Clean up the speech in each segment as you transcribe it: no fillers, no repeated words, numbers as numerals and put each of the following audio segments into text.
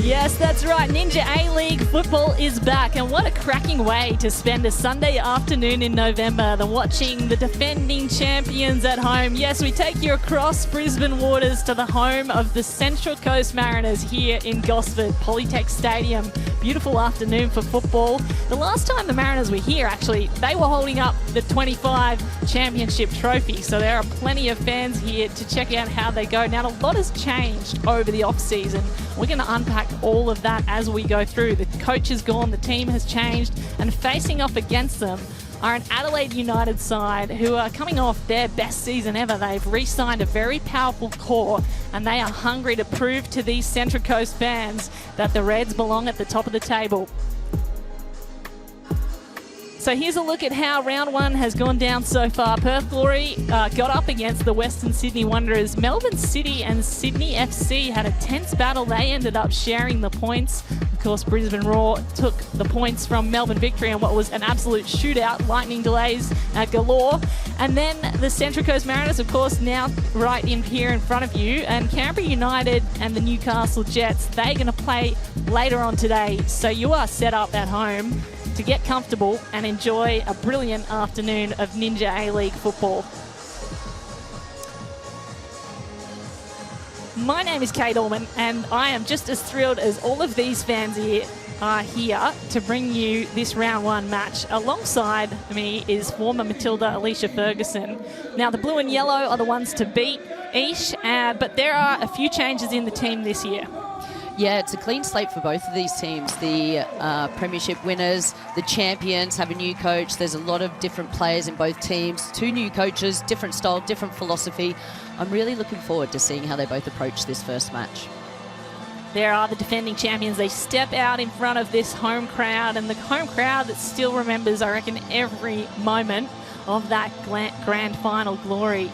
Yes, that's right. Ninja A-League football is back, and what a cracking way to spend a Sunday afternoon in November than watching the defending champions at home. Yes, we take you across Brisbane waters to the home of the Central Coast Mariners here in Gosford, Polytech Stadium. Beautiful afternoon for football. The last time the Mariners were here, actually, they were holding up the 25 championship trophy, so there are plenty of fans here to check out how they go. Now, a lot has changed over the off-season. We're going to unpack all of that as we go through. The coach is gone, the team has changed, and facing off against them are an Adelaide United side who are coming off their best season ever. They've re-signed a very powerful core, and they are hungry to prove to these Central Coast fans that the Reds belong at the top of the table. So here's a look at how round one has gone down so far. Perth Glory got up against the Western Sydney Wanderers. Melbourne City and Sydney FC had a tense battle. They ended up sharing the points. Of course, Brisbane Roar took the points from Melbourne Victory in what was an absolute shootout, lightning delays galore. And then the Central Coast Mariners, of course, now right in here in front of you. And Canberra United and the Newcastle Jets, they're going to play later on today. So you are set up at home to get comfortable and enjoy a brilliant afternoon of Ninja A-League football. My name is Kate Allman, and I am just as thrilled as all of these fans here are here to bring you this round one match. Alongside me is former Matilda Alicia Ferguson. Now, the blue and yellow are the ones to beat, Ish, but there are a few changes in the team this year. Yeah, it's a clean slate for both of these teams. The premiership winners, the champions, have a new coach. There's a lot of different players in both teams. Two new coaches, different style, different philosophy. I'm really looking forward to seeing how they both approach this first match. There are the defending champions. They step out in front of this home crowd, and the home crowd that still remembers, I reckon, every moment of that grand final glory.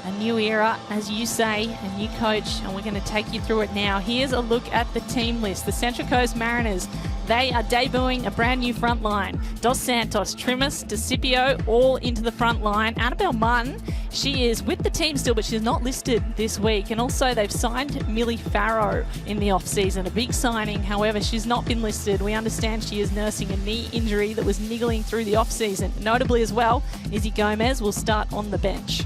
A new era, as you say, a new coach, and we're going to take you through it now. Here's a look at the team list. The Central Coast Mariners, they are debuting a brand new front line. Dos Santos, Trimus, DeCipio, all into the front line. Annabelle Martin, she is with the team still, but she's not listed this week. And also they've signed Millie Farrow in the off-season, a big signing. However, she's not been listed. We understand she is nursing a knee injury that was niggling through the off-season. Notably as well, Izzy Gomez will start on the bench.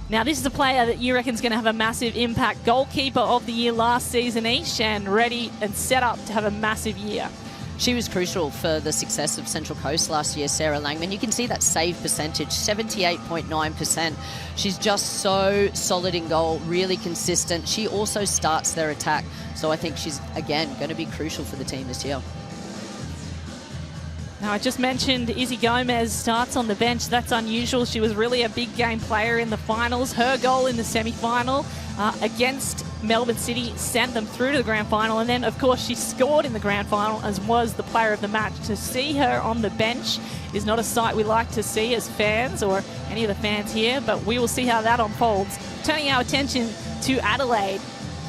Now, this is a player that you reckon is going to have a massive impact. Goalkeeper of the year last season, Ish, and ready and set up to have a massive year. She was crucial for the success of Central Coast last year, Sarah Langman. You can see that save percentage, 78.9%. She's just so solid in goal, really consistent. She also starts their attack. So I think she's, again, going to be crucial for the team this year. Now, I just mentioned Izzy Gomez starts on the bench. That's unusual. She was really a big game player in the finals. Her goal in the semi-final against Melbourne City sent them through to the grand final. And then, of course, she scored in the grand final as was the player of the match. To see her on the bench is not a sight we like to see as fans or any of the fans here, but we will see how that unfolds. Turning our attention to Adelaide.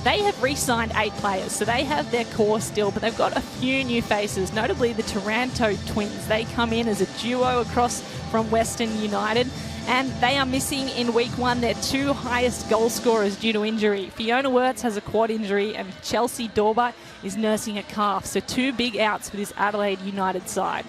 They have re-signed 8 players, so they have their core still, but they've got a few new faces, notably the Taranto twins. They come in as a duo across from Western United, and they are missing in week one their 2 highest goal scorers due to injury. Fiona Wirtz has a quad injury, and Chelsea Dorba is nursing a calf, so 2 big outs for this Adelaide United side.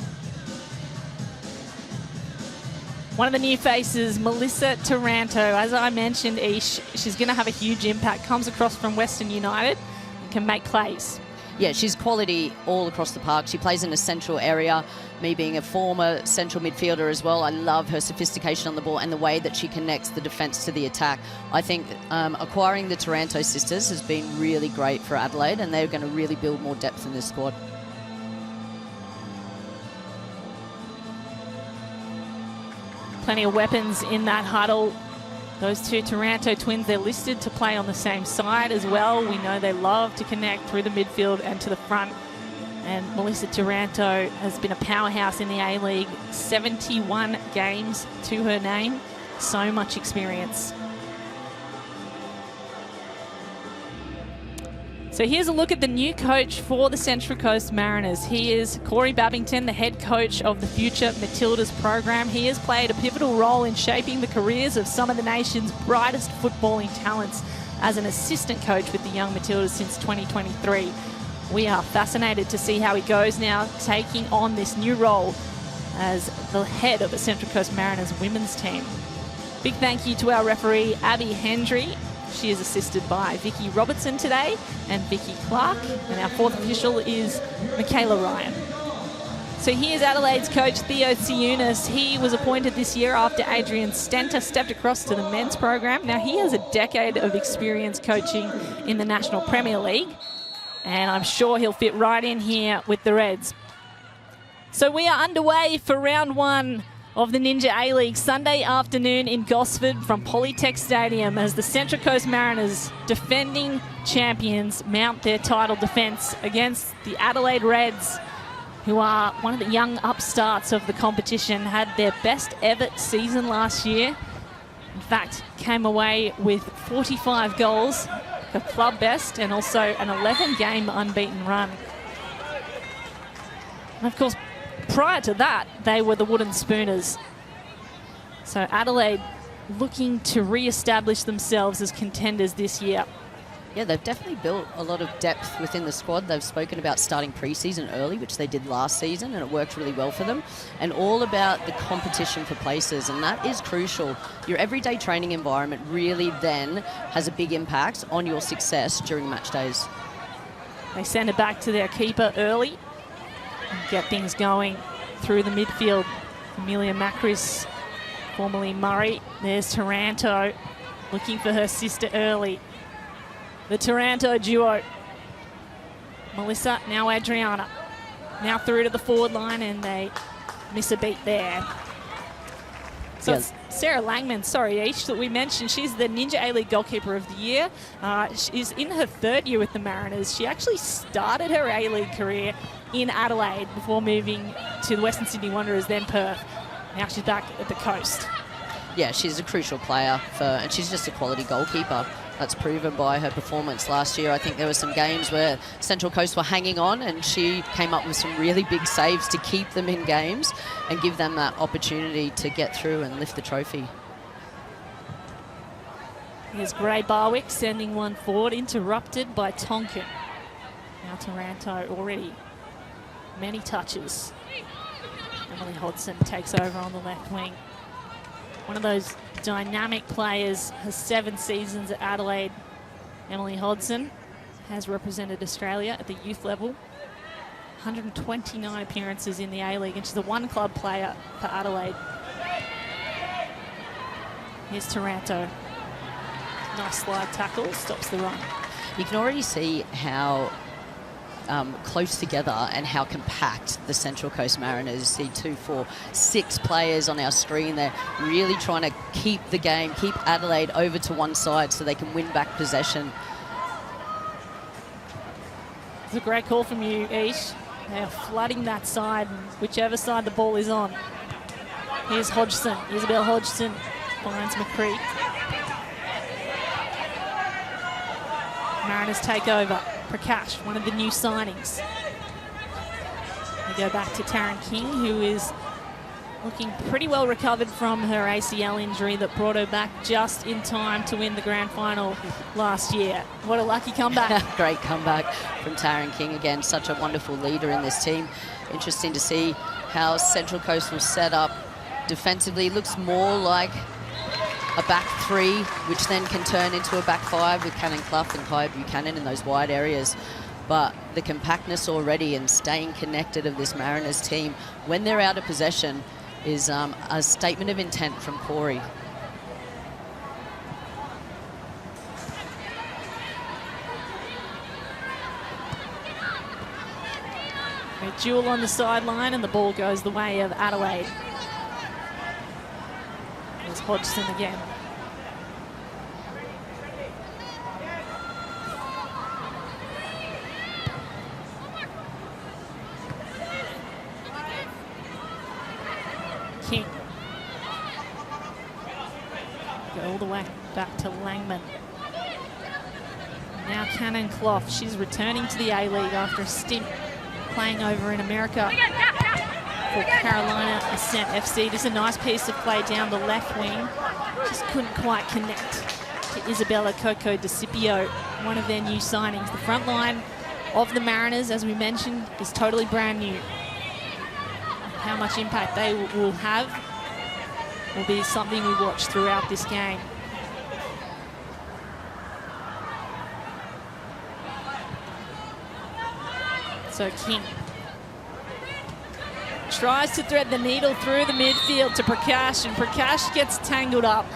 One of the new faces, Melissa Taranto. As I mentioned, Ish, she's going to have a huge impact. Comes across from Western United and can make plays. Yeah, she's quality all across the park. She plays in a central area. Me being a former central midfielder as well, I love her sophistication on the ball and the way that she connects the defence to the attack. I think acquiring the Taranto sisters has been really great for Adelaide, and they're going to really build more depth in this squad. Plenty of weapons in that huddle. Those 2 Taranto twins, they're listed to play on the same side as well. We know they love to connect through the midfield and to the front. And Melissa Taranto has been a powerhouse in the A-League. 71 games to her name. So much experience. So here's a look at the new coach for the Central Coast Mariners. He is Corey Babington, the head coach of the Future Matildas program. He has played a pivotal role in shaping the careers of some of the nation's brightest footballing talents as an assistant coach with the young Matildas since 2023. We are fascinated to see how he goes now, taking on this new role as the head of the Central Coast Mariners women's team. Big thank you to our referee, Abby Hendry. She is assisted by Vicky Robertson today and Vicky Clark. And our fourth official is Michaela Ryan. So here's Adelaide's coach, Theo Tsiunas. He was appointed this year after Adrian Stenter stepped across to the men's program. Now, he has a decade of experience coaching in the National Premier League, and I'm sure he'll fit right in here with the Reds. So we are underway for round one of the Ninja A-League Sunday afternoon in Gosford from Polytech Stadium as the Central Coast Mariners, defending champions, mount their title defence against the Adelaide Reds, who are one of the young upstarts of the competition, had their best ever season last year. In fact, came away with 45 goals, the club best, and also an 11-game unbeaten run. And of course, prior to that, they were the Wooden Spooners. So Adelaide looking to re-establish themselves as contenders this year. Yeah, they've definitely built a lot of depth within the squad. They've spoken about starting pre-season early, which they did last season, and it worked really well for them. And all about the competition for places, and that is crucial. Your everyday training environment really then has a big impact on your success during match days. They send it back to their keeper early and get things going through the midfield. Amelia Macris, formerly Murray. There's Taranto looking for her sister early. The Taranto duo. Melissa, now Adriana. Now through to the forward line, and they miss a beat there. So Yes. it's Sarah Langman, that we mentioned. She's the Ninja A-League Goalkeeper of the Year. She's in her third year with the Mariners. She actually started her A-League career in Adelaide before moving to the Western Sydney Wanderers, then Perth. Now she's back at the coast. Yeah, she's a crucial player and she's just a quality goalkeeper. That's proven by her performance last year. I think there were some games where Central Coast were hanging on, and she came up with some really big saves to keep them in games and give them that opportunity to get through and lift the trophy. Here's Gray Barwick sending one forward, interrupted by Tonkin. Now Taranto already many touches. Emily Hodson takes over on the left wing. One of those dynamic players, has 7 seasons at Adelaide. Emily Hodson has represented Australia at the youth level. 129 appearances in the A-League, and she's a one-club player for Adelaide. Here's Taranto. Nice slide tackle, stops the run. You can already see how close together and how compact the Central Coast Mariners. See 2, 4, 6 players on our screen. They're really trying to keep the game, keep Adelaide over to one side so they can win back possession. It's a great call from you, Ish. They are flooding that side, whichever side the ball is on. Here's Hodgson. Isabel Hodgson finds McCree. Mariners take over. Prakash, one of the new signings. We go back to Taryn King, who is looking pretty well recovered from her ACL injury that brought her back just in time to win the grand final last year. What a lucky comeback. Great comeback from Taryn King again. Such a wonderful leader in this team. Interesting to see how Central Coast will set up defensively. Looks more like a back 3, which then can turn into a back 5 with Cannon Clough and Kaya Buchanan in those wide areas. But the compactness already and staying connected of this Mariners team when they're out of possession is a statement of intent from Corey. A duel on the sideline, and the ball goes the way of Adelaide. There's Hodgson again. King. Go all the way back to Langman. Now Cannon Clough, she's returning to the A-League after a stint playing over in America for Carolina Ascent FC. This is a nice piece of play down the left wing. Just couldn't quite connect to Isabella Coco DeCipio, one of their new signings. The front line of the Mariners, as we mentioned, is totally brand new. How much impact they will have will be something we watch throughout this game. So King tries to thread the needle through the midfield to Prakash, and Prakash gets tangled up.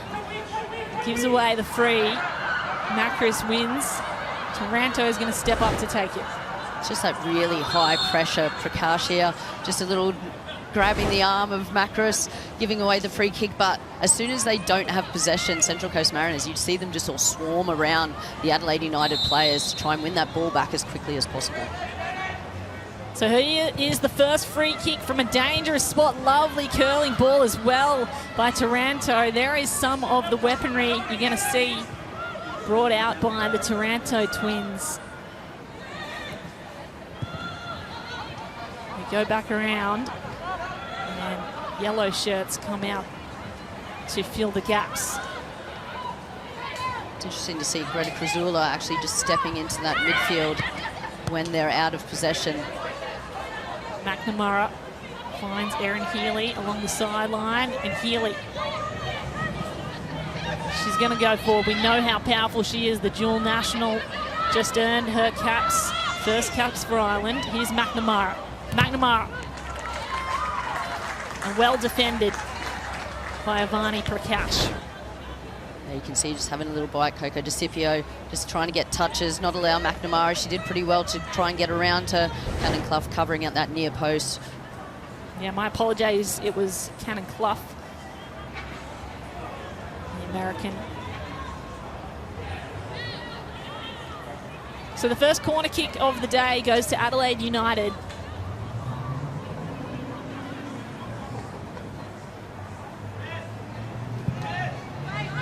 Gives away the free. Macris wins. Taranto is going to step up to take it. It's just that really high pressure. Prakash here, just a little grabbing the arm of Macris, giving away the free kick. But as soon as they don't have possession, Central Coast Mariners, you'd see them just all swarm around the Adelaide United players to try and win that ball back as quickly as possible. So here is the first free kick from a dangerous spot. Lovely curling ball as well by Taranto. There is some of the weaponry you're going to see brought out by the Taranto twins. They go back around, and yellow shirts come out to fill the gaps. It's interesting to see Greta Krasula actually just stepping into that midfield when they're out of possession. McNamara finds Erin Healy along the sideline, and Healy, she's going to go forward. We know how powerful she is. The dual national just earned her caps, first caps for Ireland. Here's McNamara. McNamara. And well defended by Avani Prakash. There you can see just having a little bite. Coco DeCipio just trying to get touches, not allow McNamara. She did pretty well to try and get around to Cannon Clough, covering out that near post. Yeah, my apologies. It was Cannon Clough, the American. So the first corner kick of the day goes to Adelaide United.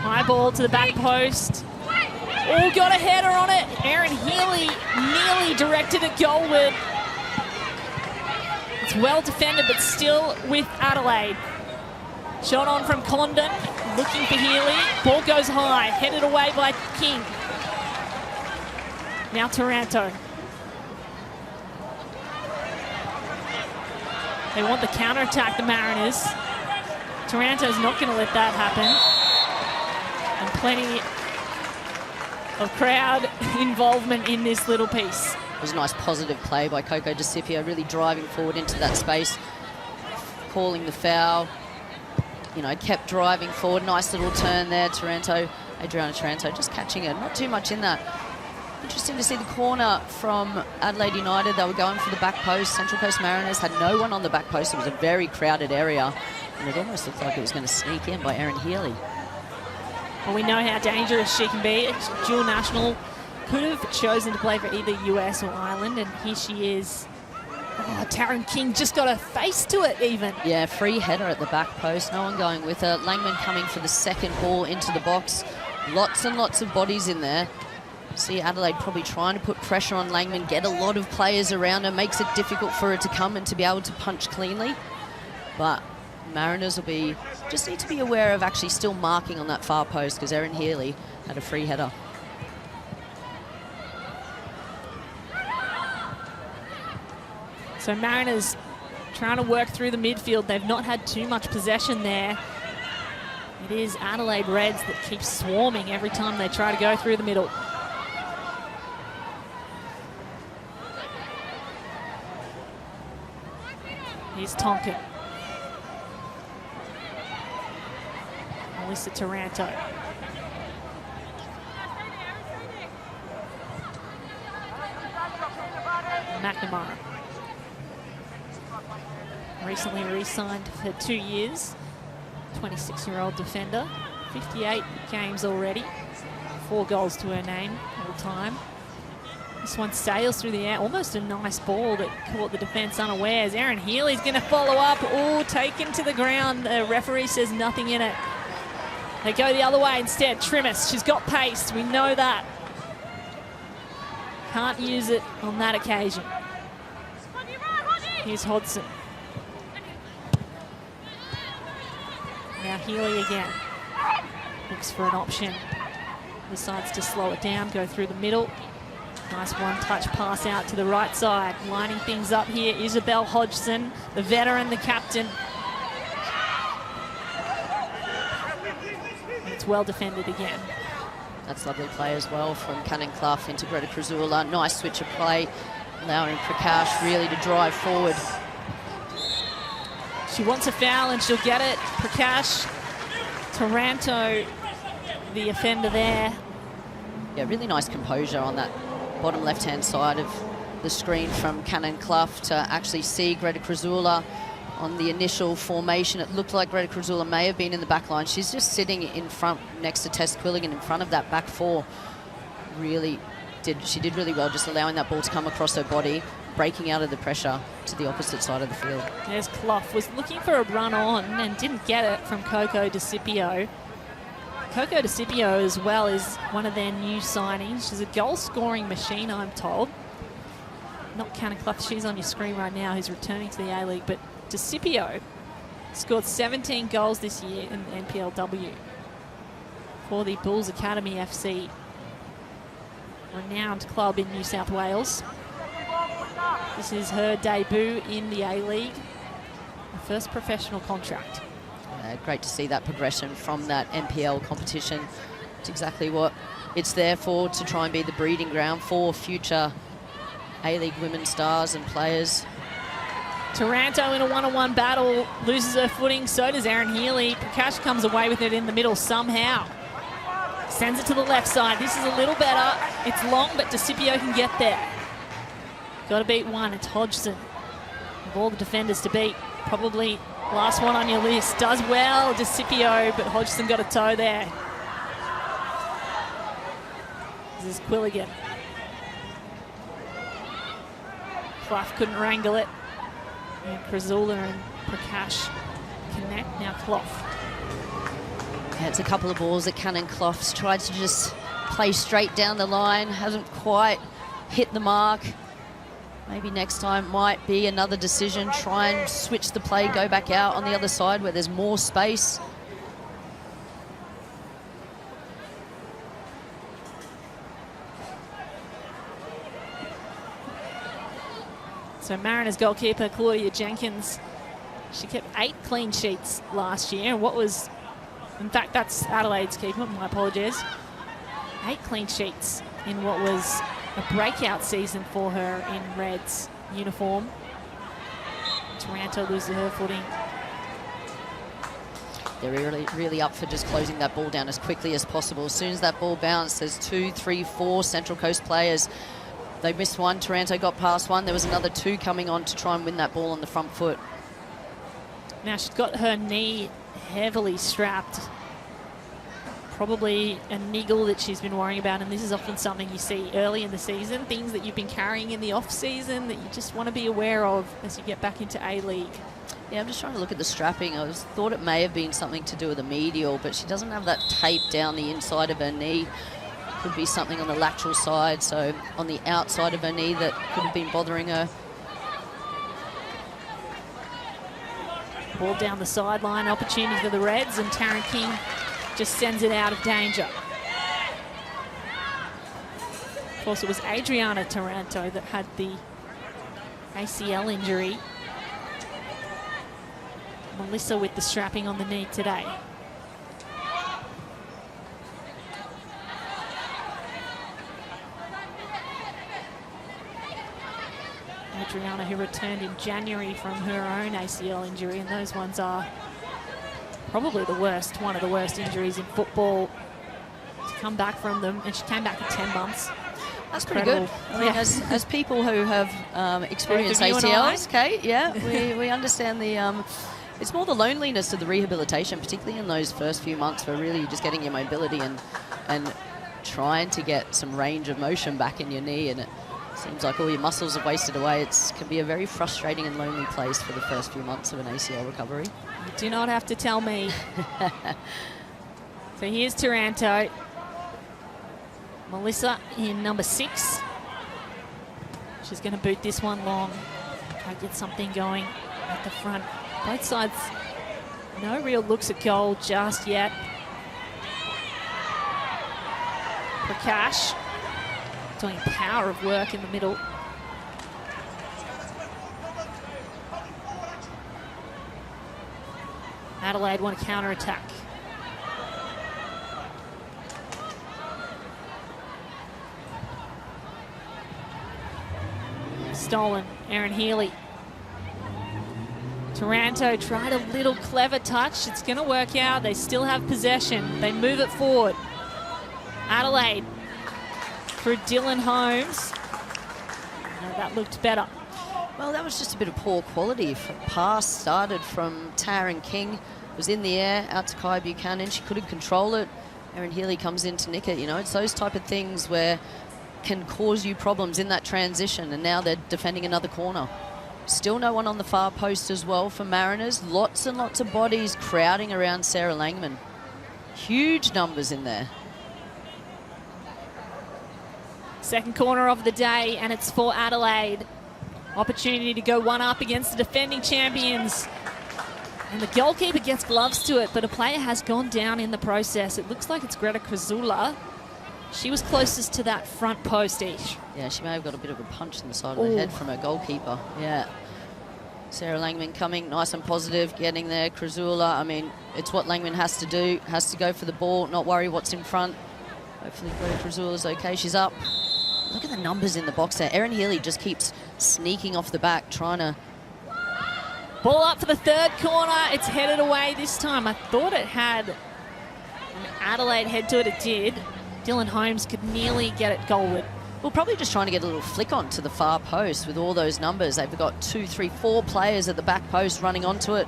High ball to the back post. Oh, got a header on it. Erin Healy nearly directed it goalward. It's well defended, but still with Adelaide. Shot on from Condon, looking for Healy. Ball goes high, headed away by King. Now Taranto. They want the counter-attack, the Mariners. Taranto's not going to let that happen. And plenty of crowd involvement in this little piece. It was a nice positive play by Coco DeCipio, really driving forward into that space, calling the foul. You know, kept driving forward. Nice little turn there, Adriana Taranto just catching it. Not too much in that. Interesting to see the corner from Adelaide United. They were going for the back post. Central Coast Mariners had no one on the back post. It was a very crowded area, and it almost looked like it was going to sneak in by Erin Healy. Well, we know how dangerous she can be. Dual national, could have chosen to play for either US or Ireland, and here she is. Oh, Taryn King just got her face to it even. Yeah, free header at the back post. No one going with her. Langman coming for the second ball into the box. Lots and lots of bodies in there. See Adelaide probably trying to put pressure on Langman, get a lot of players around her, makes it difficult for her to come and to be able to punch cleanly. But Mariners will just need to be aware of actually still marking on that far post, because Erin Healy had a free header. So Mariners trying to work through the midfield. They've not had too much possession there. It is Adelaide Reds that keep swarming every time they try to go through the middle. Here's Tonkin. Melissa Taranto. McNamara. Recently re-signed for 2 years. 26-year-old defender. 58 games already. 4 goals to her name all time. This one sails through the air. Almost a nice ball that caught the defence unawares. Erin Healy's going to follow up. Oh, taken to the ground. The referee says nothing in it. They go the other way instead. Trimis, she's got pace. We know that. Can't use it on that occasion. Here's Hodgson. Now Healy again. Looks for an option. Decides to slow it down, go through the middle. Nice one-touch pass out to the right side. Lining things up here, Isabel Hodgson, the veteran, the captain. And it's well defended again. That's lovely play as well from Cannon Clough into Greta Krasula. Nice switch of play, allowing Prakash really to drive forward. She wants a foul and she'll get it. Prakash, Taranto, the offender there. Yeah, really nice composure on that bottom left-hand side of the screen from Cannon Clough to actually see Greta Krasula on the initial formation. It looked like Greta Krasula may have been in the back line. She's just sitting in front next to Tess Quilligan in front of that back four. She did really well, just allowing that ball to come across her body, breaking out of the pressure to the opposite side of the field. There's Clough, was looking for a run on and didn't get it from Coco DeCipio. Coco DeCipio as well is one of their new signings. She's a goal-scoring machine, I'm told. Not Cannon Clough, she's on your screen right now, who's returning to the A-League, but DeCipio scored 17 goals this year in the NPLW for the Bulls Academy FC, renowned club in New South Wales. This is her debut in the A-League, her first professional contract. Great to see that progression from that NPL competition. It's exactly what it's there for, to try and be the breeding ground for future A-League women stars and players. Taranto in a one-on-one battle, loses her footing, so does Erin Healy. Prakash comes away with it in the middle somehow. Sends it to the left side. This is a little better. It's long, but DeCipio can get there. Got to beat one. It's Hodgson. Of all the defenders to beat, probably last one on your list. Does well, DeCipio, but Hodgson got a toe there. This is Quilligan. Clough couldn't wrangle it. And Krasula and Prakash connect. Now Clough. Yeah, it's a couple of balls that Cannon Clough's tried to just play straight down the line. Hasn't quite hit the mark. Maybe next time might be another decision. Try and switch the play, go back out on the other side where there's more space. So Mariners goalkeeper Claudia Jenkins, she kept 8 clean sheets last year. What was, in fact, that's Adelaide's keeper, my apologies. 8 clean sheets in what was a breakout season for her in Reds uniform. Taranto loses her footing. They're really up for just closing that ball down as quickly as possible. As soon as that ball bounced, there's 2, 3, 4 Central Coast players. They missed one. Taranto got past one. There was another 2 coming on to try and win that ball on the front foot. Now she's got her knee heavily strapped. Probably a niggle that she's been worrying about, and this is often something you see early in the season, things that you've been carrying in the off-season that you just want to be aware of as you get back into A-League. Yeah, I'm just trying to look at the strapping. I thought it may have been something to do with the medial, but she doesn't have that tape down the inside of her knee. Could be something on the lateral side, so on the outside of her knee that could have been bothering her. Ball down the sideline, opportunity for the Reds, and Taryn King just sends it out of danger. Of course, it was Adriana Taranto that had the ACL injury. Melissa with the strapping on the knee today. Adriana, who returned in January from her own ACL injury, and those ones are probably the worst, one of the worst injuries in football to come back from them, and she came back in 10 months. That's pretty good. I mean, as people who have experienced ACLs, Kate, yeah, we understand the, it's more the loneliness of the rehabilitation, particularly in those first few months where really you're just getting your mobility and trying to get some range of motion back in your knee, and it seems like all your muscles have wasted away. It can be a very frustrating and lonely place for the first few months of an ACL recovery. You do not have to tell me. So here's Taranto. Melissa in number 6. She's going to boot this one long. Try to get something going at the front. Both sides, no real looks at goal just yet. Prakash doing power of work in the middle. Adelaide want to counter-attack. Stolen, Erin Healy. Taranto tried a little clever touch. It's going to work out. They still have possession. They move it forward. Adelaide through Dylan Holmes. No, that looked better. Well, that was just a bit of poor quality. Pass started from Taryn King, was in the air, out to Kai Buchanan. She couldn't control it. Erin Healy comes in to nick it. You know, it's those type of things where can cause you problems in that transition, and now they're defending another corner. Still no one on the far post as well for Mariners. Lots and lots of bodies crowding around Sarah Langman. Huge numbers in there. Second corner of the day, and it's for Adelaide. Opportunity to go one up against the defending champions. And the goalkeeper gets gloves to it, but a player has gone down in the process. It looks like it's Greta Krasula. She was closest to that front post, Ish. Yeah, she may have got a bit of a punch in the side of the head from her goalkeeper. Yeah. Sarah Langman coming nice and positive, getting there. Krasula, I mean, it's what Langman has to do. Has to go for the ball, not worry what's in front. Hopefully Greta Krasula's okay. She's up. Look at the numbers in the box there. Erin Healy just keeps sneaking off the back, trying to... Ball up for the third corner. It's headed away this time. I thought it had an Adelaide head to it. It did. Dylan Holmes could nearly get it goalward. Well, probably just trying to get a little flick on to the far post with all those numbers. They've got 2, 3, 4 players at the back post running onto it.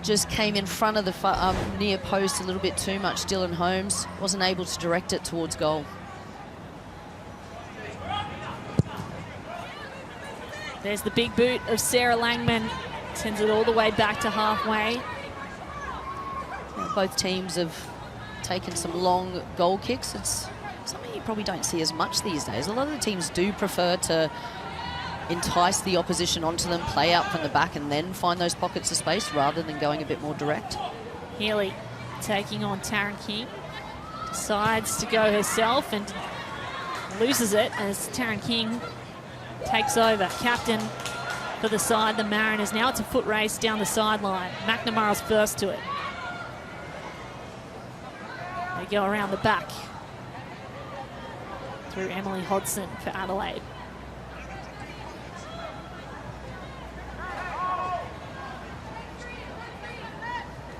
Just came in front of the near post a little bit too much. Dylan Holmes wasn't able to direct it towards goal. There's the big boot of Sarah Langman. Sends it all the way back to halfway. Yeah, both teams have taken some long goal kicks. It's something you probably don't see as much these days. A lot of the teams do prefer to entice the opposition onto them, play out from the back, and then find those pockets of space rather than going a bit more direct. Healy taking on Taryn King. Decides to go herself and loses it as Taryn King takes over. Captain for the side, the Mariners. Now it's a foot race down the sideline. McNamara's first to it. They go around the back through Emily Hodson for Adelaide.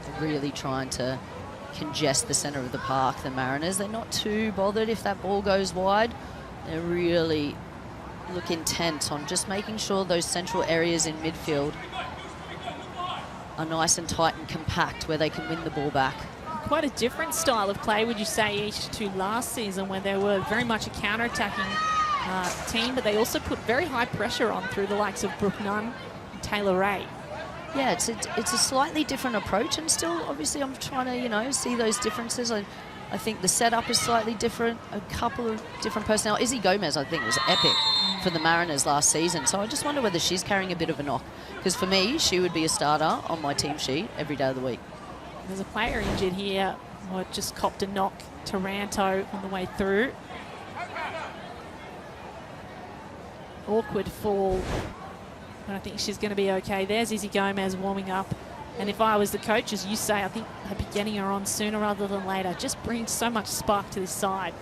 They're really trying to congest the centre of the park, the Mariners. They're not too bothered if that ball goes wide. They really look intent on just making sure those central areas in midfield are nice and tight and compact where they can win the ball back. Quite a different style of play, would you say, Ish, to last season, where they were very much a counter-attacking team, but they also put very high pressure on through the likes of Brooke Nunn and Taylor Ray. Yeah, it's a slightly different approach, and still, obviously, I'm trying to, you know, see those differences. I think the setup is slightly different, a couple of different personnel. Izzy Gomez, I think, was epic for the Mariners last season, so I just wonder whether she's carrying a bit of a knock, because for me, she would be a starter on my team sheet every day of the week. There's a player injured here who just copped a knock. Taranto on the way through. Awkward fall, but I think she's going to be okay. There's Izzy Gomez warming up. And if I was the coach, as you say, I think I'd be getting her on sooner rather than later. Just brings so much spark to this side.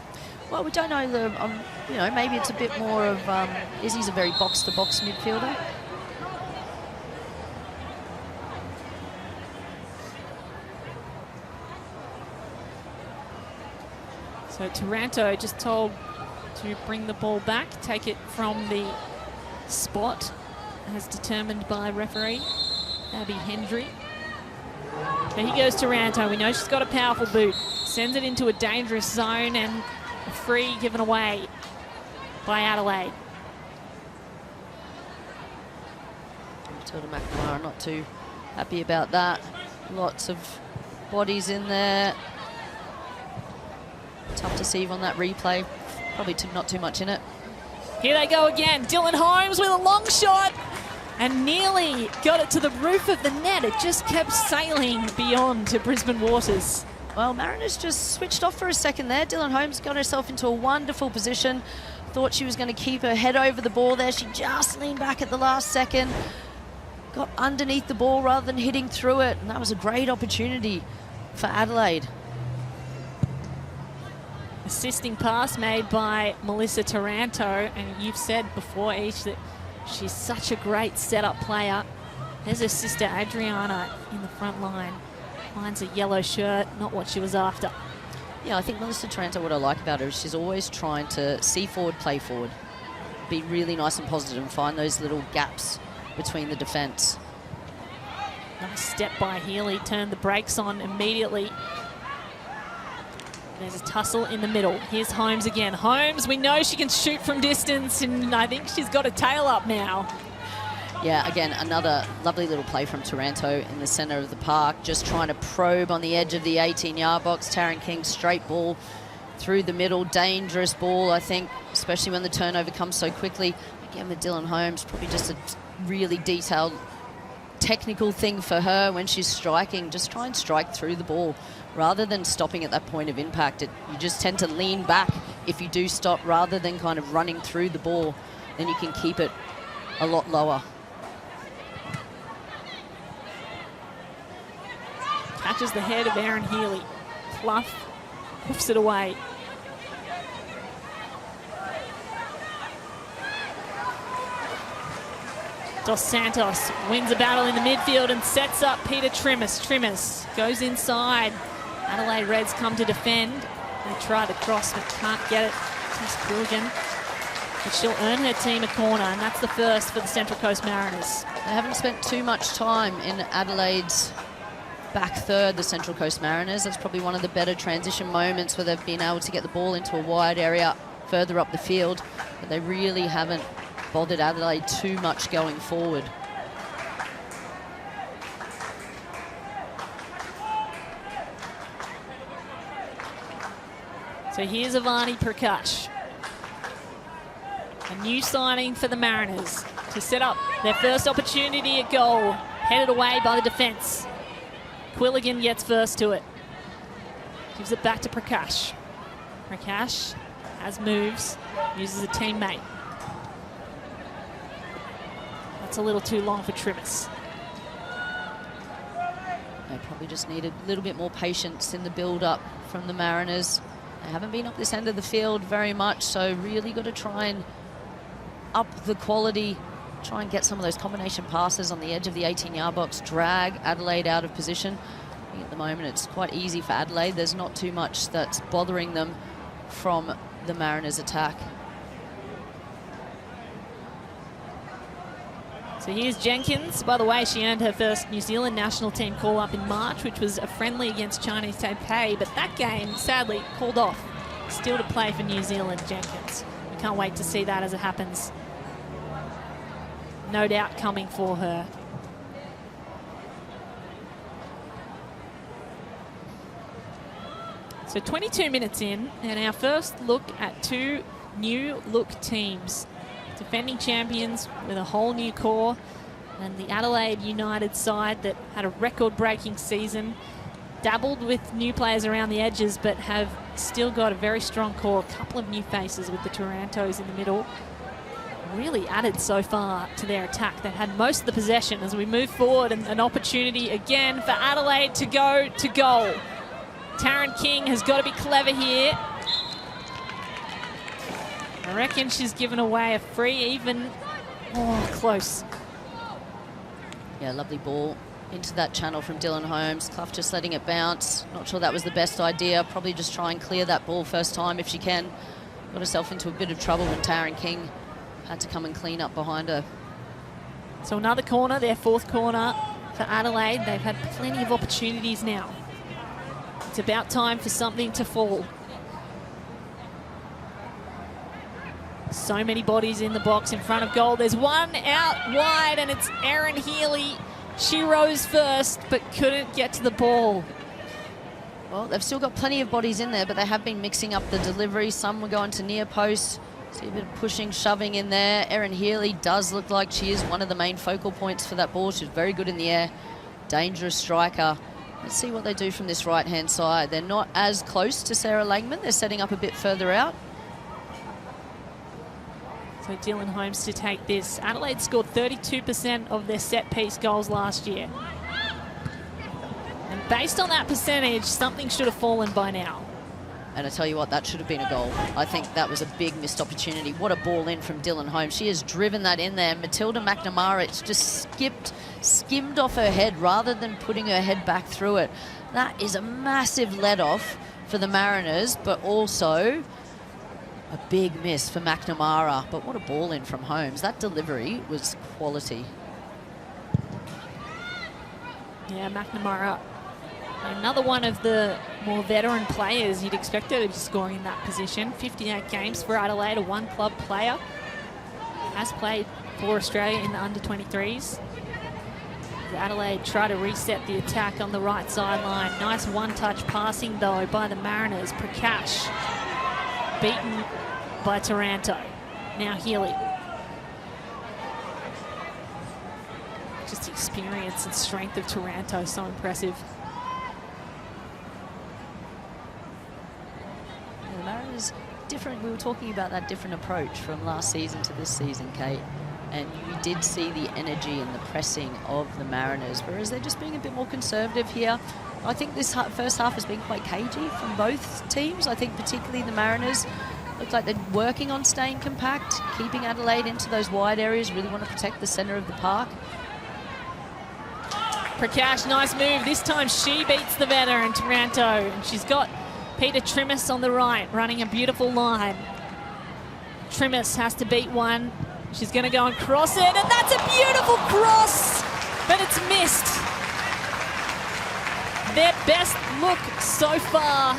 Well, we don't know you know, maybe it's a bit more of, Izzy's a very box-to-box midfielder. So Taranto just told to bring the ball back, take it from the spot as determined by referee Abby Hendry. There he goes, Taranto. We know she's got a powerful boot. Sends it into a dangerous zone, and a free given away by Adelaide. Matilda McNamara not too happy about that. Lots of bodies in there. Tough to see on that replay. Probably not too much in it. Here they go again. Dylan Holmes with a long shot and nearly got it to the roof of the net. It just kept sailing beyond to Brisbane waters. Well, Mariners just switched off for a second there. Dylan Holmes got herself into a wonderful position. Thought she was going to keep her head over the ball there. She just leaned back at the last second. Got underneath the ball rather than hitting through it. And that was a great opportunity for Adelaide. Assisting pass made by Melissa Taranto. And you've said before, Ish, that she's such a great setup player. There's her sister Adriana in the front line. Finds a yellow shirt, not what she was after. Yeah, I think Melissa Taranto, what I like about her is she's always trying to see forward, play forward, be really nice and positive and find those little gaps between the defence. Nice step by Healy, turned the brakes on immediately. There's a tussle in the middle. Here's Holmes again. Holmes, we know she can shoot from distance, and I think she's got a tail up now. Yeah, again, another lovely little play from Taranto in the centre of the park, just trying to probe on the edge of the 18-yard box. Taryn King, straight ball through the middle, dangerous ball, I think, especially when the turnover comes so quickly. Again, with Dylan Holmes, probably just a really detailed technical thing for her when she's striking. Just try and strike through the ball rather than stopping at that point of impact. You just tend to lean back if you do stop rather than kind of running through the ball. Then you can keep it a lot lower. Catches the head of Aaron Healy. Fluff, hoofs it away. Dos Santos wins a battle in the midfield and sets up Peter Trimmis. Trimmis goes inside. Adelaide Reds come to defend. They try to cross but can't get it. Miss Billigan. But she'll earn her team a corner, and that's the first for the Central Coast Mariners. They haven't spent too much time in Adelaide's back third, the Central Coast Mariners. That's probably one of the better transition moments where they've been able to get the ball into a wide area further up the field, but they really haven't bothered Adelaide too much going forward. So here's Avani Prakash, a new signing for the Mariners to set up their first opportunity at goal, headed away by the defence. Quilligan gets first to it. Gives it back to Prakash. Prakash has moves, uses a teammate. That's a little too long for Trimmis. They probably just need a little bit more patience in the build-up from the Mariners. They haven't been up this end of the field very much, so really got to try and up the quality, try and get some of those combination passes on the edge of the 18-yard box, drag Adelaide out of position. At the moment, it's quite easy for Adelaide. There's not too much that's bothering them from the Mariners' attack. So here's Jenkins. By the way, she earned her first New Zealand national team call-up in March, which was a friendly against Chinese Taipei, but that game, sadly, called off. Still to play for New Zealand, Jenkins. We can't wait to see that as it happens. No doubt coming for her. So 22 minutes in, and our first look at two new look teams. Defending champions with a whole new core, and the Adelaide United side that had a record-breaking season, dabbled with new players around the edges, but have still got a very strong core. A couple of new faces with the Tarantos in the middle. Really added so far to their attack. They've had most of the possession as we move forward, and an opportunity again for Adelaide to go to goal. Taryn King has got to be clever here. I reckon she's given away a free, even close. Yeah, lovely ball into that channel from Dylan Holmes. Clough just letting it bounce. Not sure that was the best idea. Probably just try and clear that ball first time if she can. Got herself into a bit of trouble when Taryn King had to come and clean up behind her. So another corner, their fourth corner for Adelaide. They've had plenty of opportunities now. It's about time for something to fall. So many bodies in the box in front of goal. There's one out wide, and it's Erin Healy. She rose first, but couldn't get to the ball. Well, they've still got plenty of bodies in there, but they have been mixing up the delivery. Some were going to near post, See a bit of pushing, shoving in there. Erin Healy does look like she is one of the main focal points for that ball. She's very good in the air. Dangerous striker. Let's see what they do from this right-hand side. They're not as close to Sarah Langman. They're setting up a bit further out. So Dylan Holmes to take this. Adelaide scored 32% of their set-piece goals last year. And based on that percentage, something should have fallen by now. And I tell you what, that should have been a goal. I think that was a big missed opportunity. What a ball in from Dylan Holmes. She has driven that in there. Matilda McNamara, it's just skimmed off her head rather than putting her head back through it. That is a massive let-off for the Mariners, but also a big miss for McNamara. But what a ball in from Holmes. That delivery was quality. Yeah, McNamara, another one of the more veteran players you'd expect her to be scoring in that position. 58 games for Adelaide, a one-club player. Has played for Australia in the under-23s. Adelaide try to reset the attack on the right sideline. Nice one-touch passing, though, by the Mariners. Prakash beaten by Taranto. Now Healy. Just the experience and strength of Taranto, so impressive. Yeah, the Mariners, different. We were talking about that different approach from last season to this season, Kate. And you did see the energy and the pressing of the Mariners, whereas they're just being a bit more conservative here. I think this first half has been quite cagey from both teams. I think particularly the Mariners look like they're working on staying compact, keeping Adelaide into those wide areas, really want to protect the centre of the park. Prakash, nice move. This time she beats the veteran, Taranto. And she's got Peter Trimmis on the right, running a beautiful line. Trimmis has to beat one. She's going to go and cross it, and that's a beautiful cross, but it's missed. Their best look so far,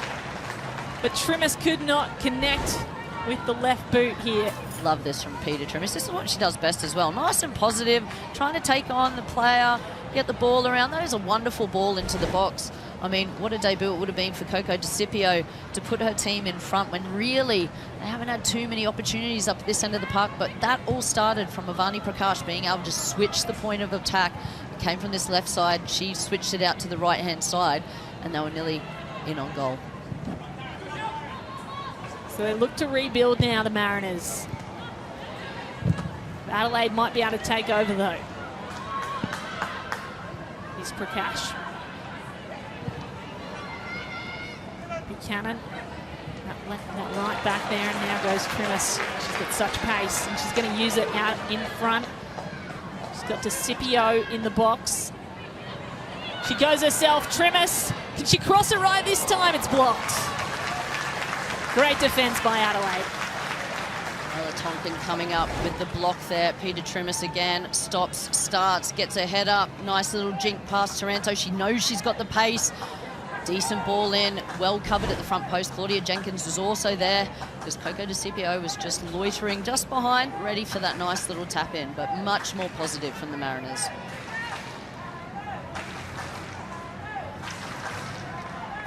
but Trimmis could not connect with the left boot here. Love this from Peter Trimmis. This is what she does best as well. Nice and positive, trying to take on the player, get the ball around. That is a wonderful ball into the box. I mean, what a debut it would have been for Coco DeCipio to put her team in front when really they haven't had too many opportunities up this end of the park. But that all started from Avani Prakash being able to switch the point of attack. It came from this left side. She switched it out to the right-hand side, and they were nearly in on goal. So they look to rebuild now, the Mariners. Adelaide might be able to take over, though. Here's Prakash. Buchanan, that right back there, and now goes Trimmis. She's got such pace, and she's going to use it out in front. She's got DeCipio in the box. She goes herself, Trimmis. Can she cross it right this time? It's blocked. Great defence by Adelaide. Ella Tonkin coming up with the block there. Peter Trimmis again, stops, starts, gets her head up. Nice little jink past Taranto. She knows she's got the pace. Decent ball in, well covered at the front post. Claudia Jenkins was also there because Coco DeCipio was just loitering just behind, ready for that nice little tap in, but much more positive from the Mariners.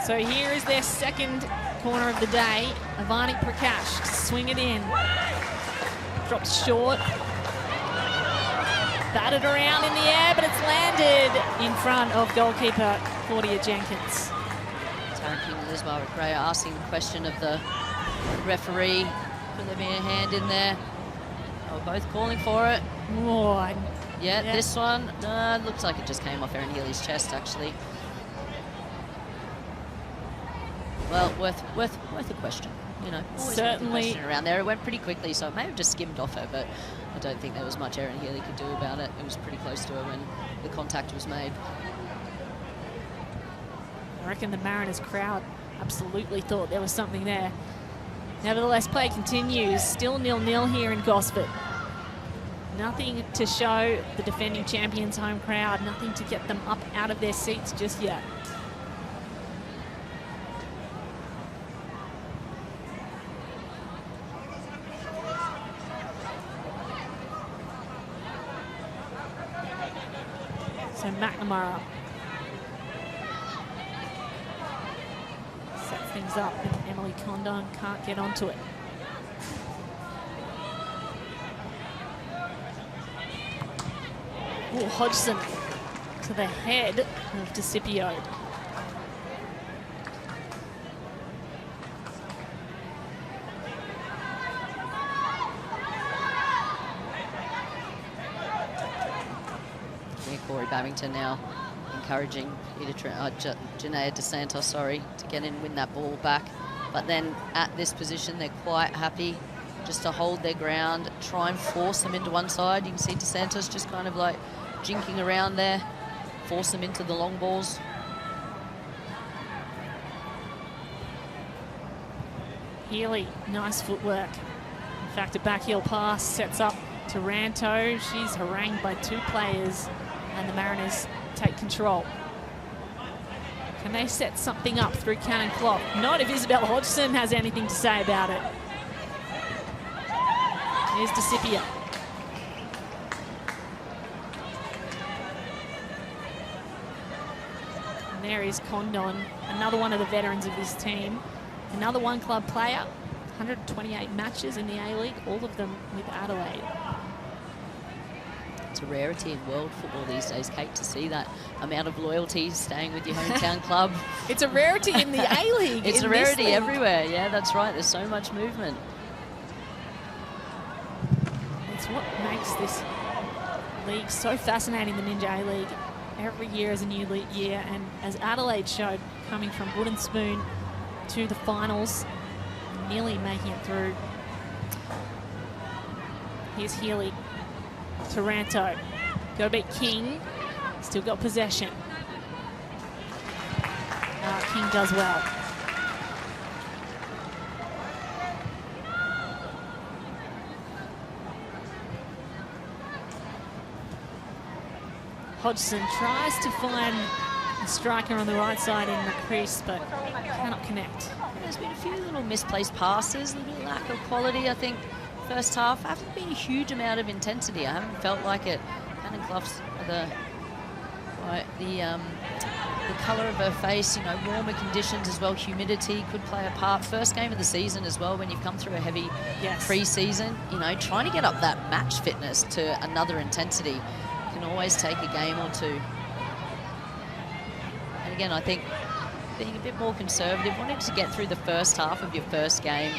So here is their second corner of the day. Avani Prakash to swing it in. Drops short. Batted around in the air, but it's landed in front of goalkeeper Claudia Jenkins. Taryn King and Liz Barrett-Gray asking the question of the referee. Could there be a hand in there? Oh, both calling for it. Oh, yeah, this one looks like it just came off Erin Healy's chest, actually. Well, worth a question. You know, always certainly worth a question around there. It went pretty quickly, so it may have just skimmed off her, but I don't think there was much Erin Healy could do about it. It was pretty close to her when the contact was made. I reckon the Mariners crowd absolutely thought there was something there. Nevertheless, play continues. Still 0-0 here in Gosford. Nothing to show the defending champions home crowd. Nothing to get them up out of their seats just yet. So McNamara sets things up, and Emily Condon can't get onto it. Oh, Hodgson to the head of DeCipio. Corey Babington now encouraging Janaea DeSantos, to get in, win that ball back. But then at this position, they're quite happy just to hold their ground, try and force them into one side. You can see DeSantos just kind of like jinking around there, force them into the long balls. Healy, nice footwork. In fact, a backheel pass sets up Taranto. She's harangued by two players, and the Mariners take control. Can they set something up through Cannon Clock? Not if Isabella Hodgson has anything to say about it. Here's DeCipio. And there is Condon, another one of the veterans of this team. Another one-club player, 128 matches in the A-League, all of them with Adelaide. It's a rarity in world football these days, Kate, to see that amount of loyalty staying with your hometown club. It's a rarity in the A-League. It's a rarity everywhere. Yeah, that's right. There's so much movement. It's what makes this league so fascinating, the Ninja A-League. Every year is a new year, and as Adelaide showed, coming from wooden spoon to the finals, nearly making it through. Here's Healy. Taranto. Go beat King. Still got possession. King does well. Hodgson tries to find a striker on the right side in the crease, but cannot connect. There's been a few little misplaced passes, a little lack of quality, I think. First half, haven't been a huge amount of intensity. I haven't felt like it. Cannon Clough's the colour of her face, warmer conditions as well, humidity could play a part. First game of the season as well, when you've come through a heavy pre-season, trying to get up that match fitness to another intensity can always take a game or two. And again, I think being a bit more conservative, wanting to get through the first half of your first game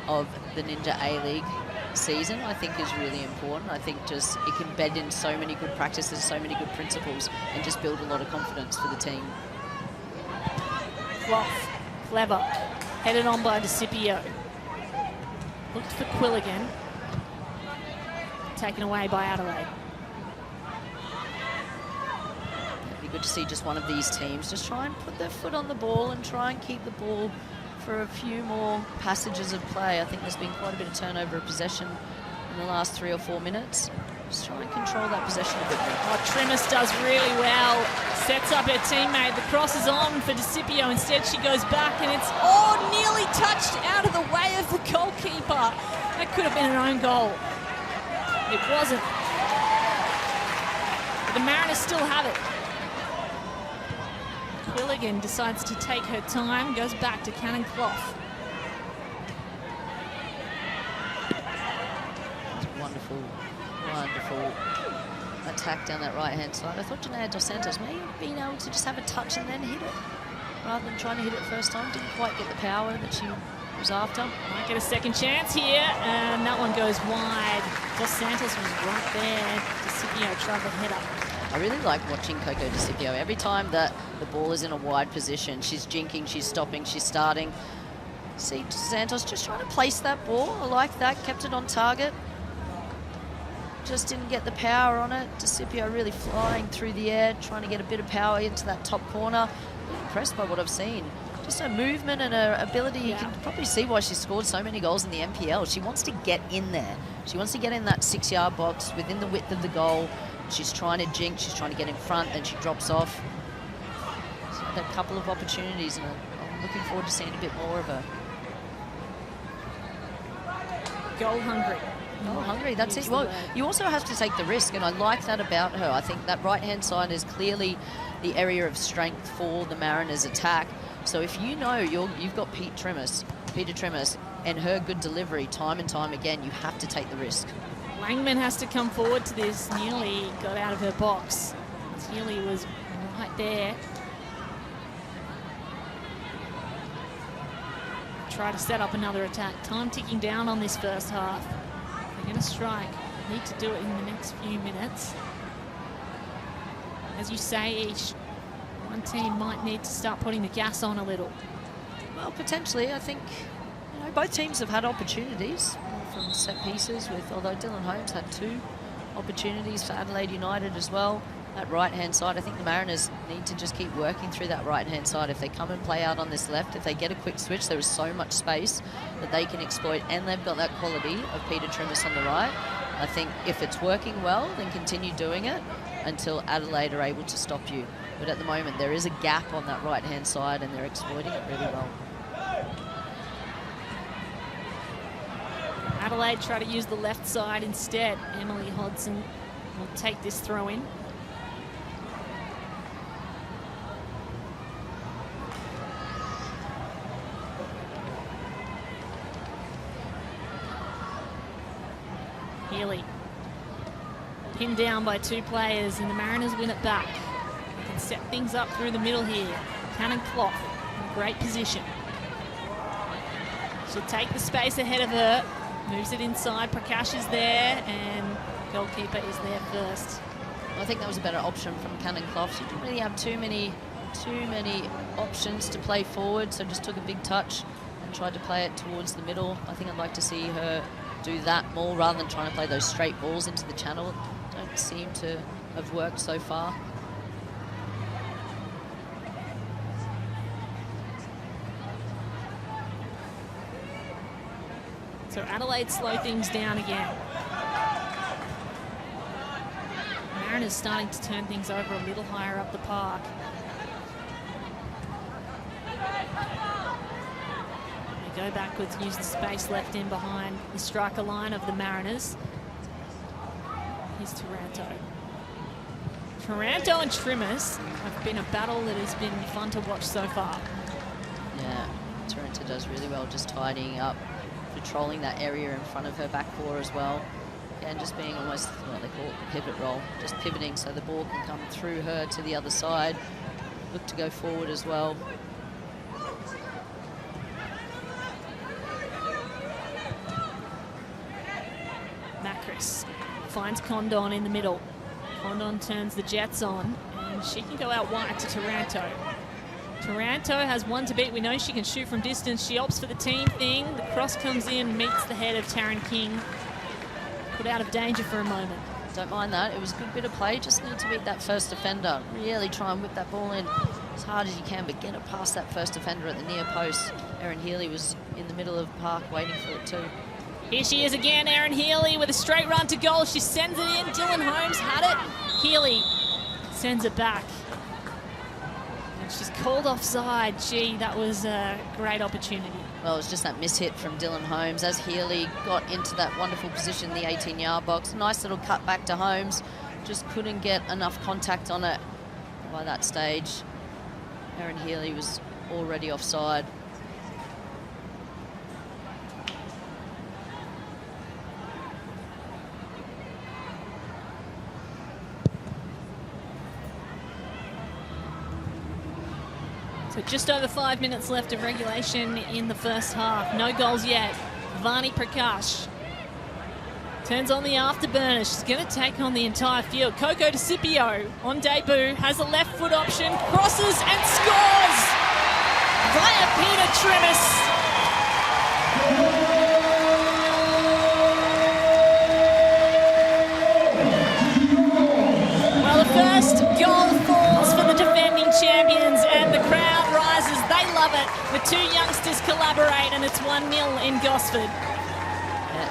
of the Ninja A-League season, I think is really important. I think just it can bed in so many good practices, so many good principles, and just build a lot of confidence for the team. Clough, clever, headed on by DeCipio. Looked for Quilligan. Taken away by Adelaide. It'd be good to see just one of these teams just try and put their foot on the ball and try and keep the ball for a few more passages of play. I think there's been quite a bit of turnover of possession in the last 3 or 4 minutes. Just try and control that possession a bit more. Oh, Trimis does really well. Sets up her teammate. The cross is on for DeCipio. Instead, she goes back, and it's nearly touched out of the way of the goalkeeper. That could have been an own goal. It wasn't. But the Mariners still have it. Quilligan decides to take her time, goes back to Cannon Clough. Wonderful, wonderful attack down that right-hand side. I thought Janaea DeSantos may have been able to just have a touch and then hit it, rather than trying to hit it first time. Didn't quite get the power that she was after. Might get a second chance here, and that one goes wide. DeSantos was right there. DeCipio tried the header. I really like watching Coco DeCipio. Every time that the ball is in a wide position, she's jinking, she's stopping, she's starting. See Santos just trying to place that ball. I like that, kept it on target. Just didn't get the power on it. DeCipio really flying through the air, trying to get a bit of power into that top corner. I'm impressed by what I've seen. Just her movement and her ability. You can probably see why she scored so many goals in the NPL. She wants to get in there. She wants to get in that 6-yard box within the width of the goal. She's trying to jinx, she's trying to get in front, and she drops off. She's had a couple of opportunities, and I'm looking forward to seeing a bit more of her. Goal hungry. Goal hungry, that's it. Well, you also have to take the risk, and I like that about her. I think that right-hand side is clearly the area of strength for the Mariners' attack. So if you know you've got Peter Trimis, and her good delivery time and time again, you have to take the risk. Langman has to come forward to this. Nearly got out of her box. Nearly was right there. Try to set up another attack. Time ticking down on this first half. They're going to strike. Need to do it in the next few minutes. As you say, one team might need to start putting the gas on a little. Well, potentially. I think both teams have had opportunities from set pieces, although Dylan Holmes had 2 opportunities for Adelaide United as well. That right-hand side, I think the Mariners need to just keep working through that right-hand side. If they come and play out on this left, if they get a quick switch, there is so much space that they can exploit, and they've got that quality of Peter Trimmis on the right. I think if it's working well, then continue doing it until Adelaide are able to stop you. But at the moment, there is a gap on that right-hand side, and they're exploiting it really well. Adelaide try to use the left side instead. Emily Hodson will take this throw in. Healy pinned down by 2 players, and the Mariners win it back. They can set things up through the middle here. Cannon Clough in a great position. She'll take the space ahead of her. Moves it inside. Prakash is there, and goalkeeper is there first. I think that was a better option from Cannon Clough. She didn't really have too many options to play forward, so just took a big touch and tried to play it towards the middle. I think I'd like to see her do that more rather than trying to play those straight balls into the channel. Don't seem to have worked so far. So Adelaide slow things down again. Mariners starting to turn things over a little higher up the park. They go backwards, use the space left in behind the striker line of the Mariners. Here's Taranto. Taranto and Trimmis have been a battle that has been fun to watch so far. Yeah, Taranto does really well just tidying up, patrolling that area in front of her back four as well. Yeah, and just being almost what they call it, the pivot role, just pivoting so the ball can come through her to the other side. Look to go forward as well. Macris finds Condon in the middle. Condon turns the Jets on, and she can go out wide to Taranto. Taranto has one to beat. We know she can shoot from distance. She opts for the team thing. The cross comes in, meets the head of Taryn King. Put out of danger for a moment. Don't mind that. It was a good bit of play. Just need to beat that first defender. Really try and whip that ball in as hard as you can, but get it past that first defender at the near post. Erin Healy was in the middle of the park waiting for it too. Here she is again, Erin Healy with a straight run to goal. She sends it in. Dylan Holmes had it. Healy sends it back. And she's called offside. Gee, that was a great opportunity. Well, it was just that mishit from Dylan Holmes as Healy got into that wonderful position in the 18-yard box. Nice little cut back to Holmes. Just couldn't get enough contact on it by that stage. Erin Healy was already offside. So just over 5 minutes left of regulation in the first half. No goals yet. Vani Prakash turns on the afterburner. She's going to take on the entire field. Coco DeCipio on debut has a left foot option, crosses and scores via Peter Trimmis. Well, the first goal falls for the defending champions, and the crowd rises. They love it. The two youngsters collaborate, and it's 1-0 in Gosford.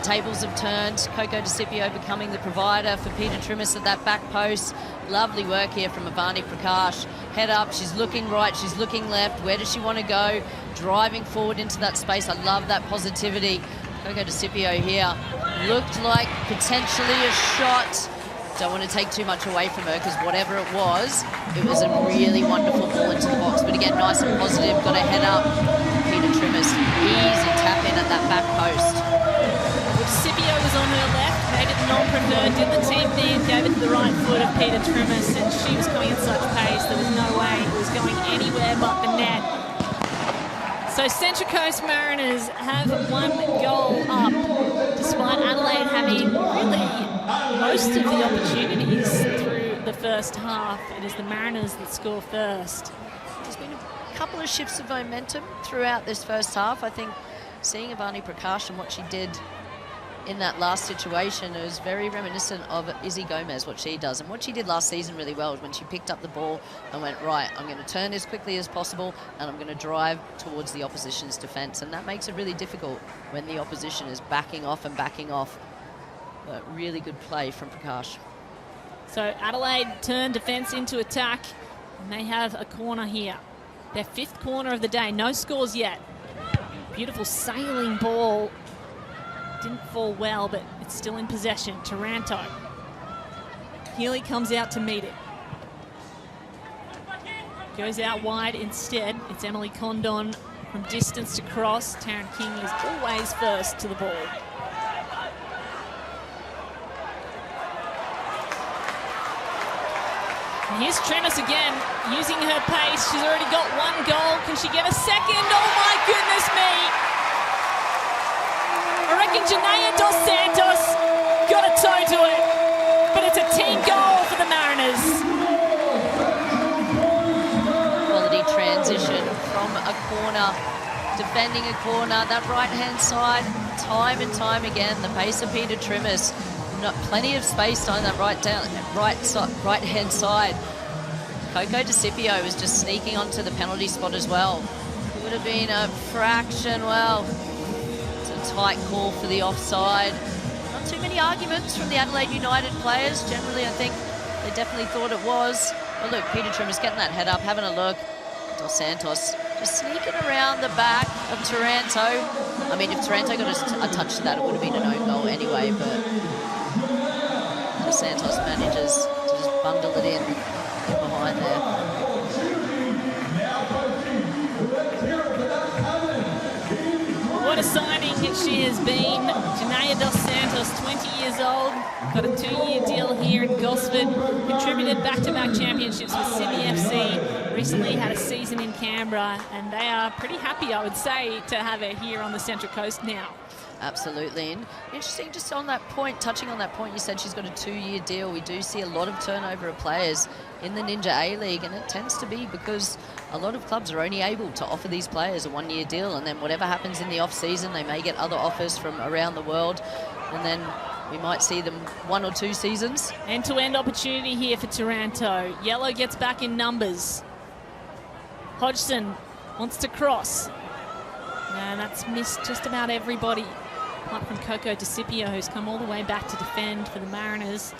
Tables have turned. Coco DeCipio becoming the provider for Peter Trimmis at that back post. Lovely work here from Avani Prakash. Head up, she's looking right, she's looking left. Where does she want to go? Driving forward into that space. I love that positivity. Coco DeCipio here. Looked like potentially a shot. Don't want to take too much away from her because whatever it was a really wonderful ball into the box. But again, nice and positive. Got to head up. Peter Trimmis, easy tap in at that back post. Scipio was on her left. They did not Coker did the team thing, gave it to the right foot of Peter Trimmis, and she was coming at such pace there was no way it was going anywhere but the net. So Central Coast Mariners have one goal up, despite Adelaide having really most of the opportunities through the first half. It is the Mariners that score first. There's been a couple of shifts of momentum throughout this first half. I think seeing Avani Prakash and what she did in that last situation is very reminiscent of Izzy Gomez, what she does. And what she did last season really well was when she picked up the ball and went, right, I'm going to turn as quickly as possible and I'm going to drive towards the opposition's defence. And that makes it really difficult when the opposition is backing off and backing off. But really good play from Prakash. So Adelaide turn defence into attack, and they have a corner here. Their 5th corner of the day, no scores yet. Beautiful sailing ball. Didn't fall well, but it's still in possession. Taranto. Healy comes out to meet it. Goes out wide instead. It's Emily Condon from distance to cross. Taryn King is always first to the ball. And here's Trennis again, using her pace. She's already got 1 goal. Can she get a second? Oh my goodness me! I reckon Janaya Dos Santos got a toe to it, but it's a team goal for the Mariners. Quality transition from a corner, defending a corner, that right-hand side, time and time again, the pace of Peter Trimmis. Plenty of space on that right-hand side. Coco DeCipio was just sneaking onto the penalty spot as well. It would have been a fraction, well, tight call for the offside. Not too many arguments from the Adelaide United players. Generally, I think they definitely thought it was. But look, Peter Trimmis getting that head up, having a look. Dos Santos just sneaking around the back of Taranto. I mean, if Taranto got a touch to that, it would have been a no goal anyway, but Dos Santos manages to just bundle it in behind there. What a signing she has been. Janaya Dos Santos, 20 years old, got a 2-year deal here in Gosford, contributed back-to-back championships with Sydney FC, recently had a season in Canberra, and they are pretty happy, I would say, to have her here on the Central Coast now. Absolutely. And interesting, just on that point, touching on that point, you said she's got a 2-year deal. We do see a lot of turnover of players in the Ninja A-League, and it tends to be because a lot of clubs are only able to offer these players a 1-year deal, and then whatever happens in the off-season, they may get other offers from around the world, and then we might see them 1 or 2 seasons. End-to-end opportunity here for Taranto. Yellow gets back in numbers. Hodgson wants to cross. And that's missed just about everybody, apart from Coco DeCipio, who's come all the way back to defend for the Mariners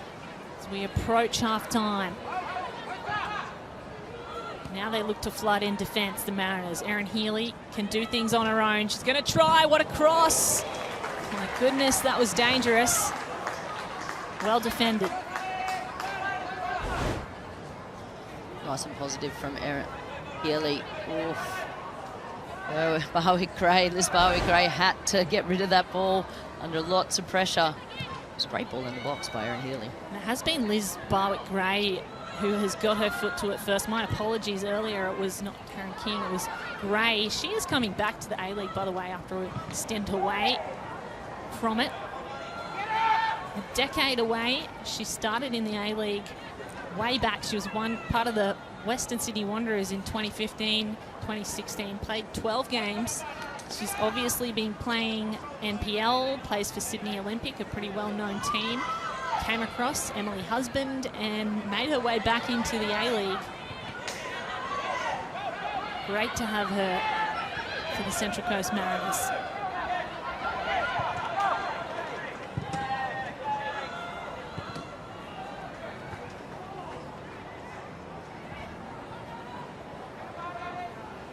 as we approach half-time. Now they look to flood in defence, the Mariners. Erin Healy can do things on her own. She's going to try. What a cross. My goodness, that was dangerous. Well defended. Nice and positive from Erin Healy. Oof. Oh, Barwick-Gray, Liz Barwick-Gray had to get rid of that ball under lots of pressure. It was a great ball in the box by Erin Healy. It has been Liz Barwick-Gray who has got her foot to it first. My apologies earlier, it was not Karen King, it was Gray. She is coming back to the A-League, by the way, after a stint away from it. A decade away. She started in the A-League way back. She was one part of the Western Sydney Wanderers in 2015, 2016, played 12 games. She's obviously been playing NPL, plays for Sydney Olympic, a pretty well-known team. Came across Emily Husband and made her way back into the A-League. Great to have her for the Central Coast Mariners.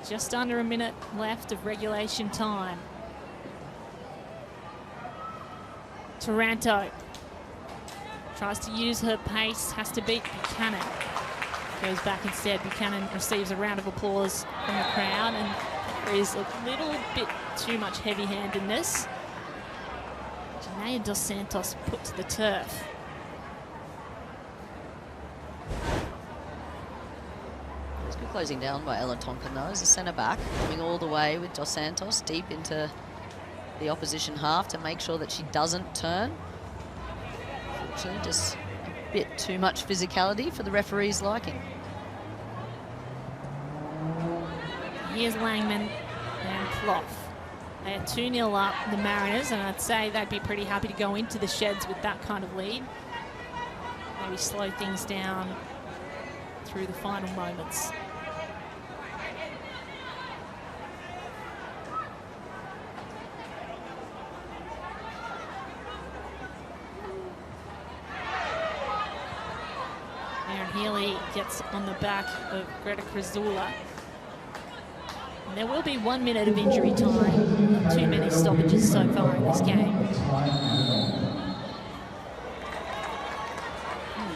Just under a minute left of regulation time. Taranto tries to use her pace, has to beat Buchanan. Goes back instead. Buchanan receives a round of applause from the crowd, and there is a little bit too much heavy-handedness. Janaya Dos Santos put to the turf. closing down by Ella Tonkin, though, as a centre-back, coming all the way with Dos Santos deep into the opposition half to make sure that she doesn't turn. Unfortunately, just a bit too much physicality for the referee's liking. Here's Langman and Clough. They are 2-0 up, the Mariners, and I'd say they'd be pretty happy to go into the sheds with that kind of lead. Maybe slow things down through the final moments. Aaron Healy gets on the back of Greta Krizula. And there will be 1 minute of injury time. Not too many stoppages so far in this game.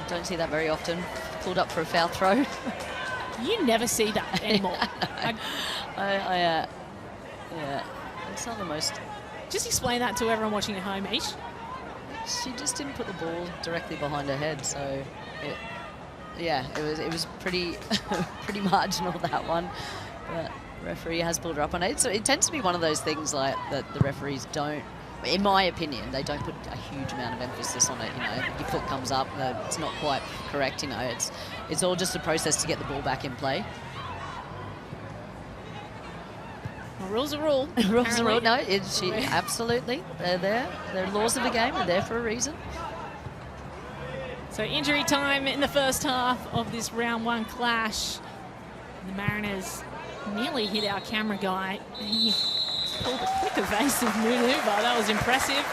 Don't see that very often. Pulled up for a foul throw. You never see that anymore. Yeah, it's not the most. Just explain that to everyone watching at home, Ish. She just didn't put the ball directly behind her head, so it was pretty pretty marginal, that one. But referee has pulled her up on it. So it tends to be one of those things like that the referees don't, in my opinion, they don't put a huge amount of emphasis on it. You know, your foot comes up, it's not quite correct. You know, it's all just a process to get the ball back in play. Well, rules are rule. Rules are rule. No, absolutely. They're there. They're laws of the game. They're there for a reason. So injury time in the first half of this round 1 clash. The Mariners nearly hit our camera guy. He pulled a quick evasive maneuver. That was impressive.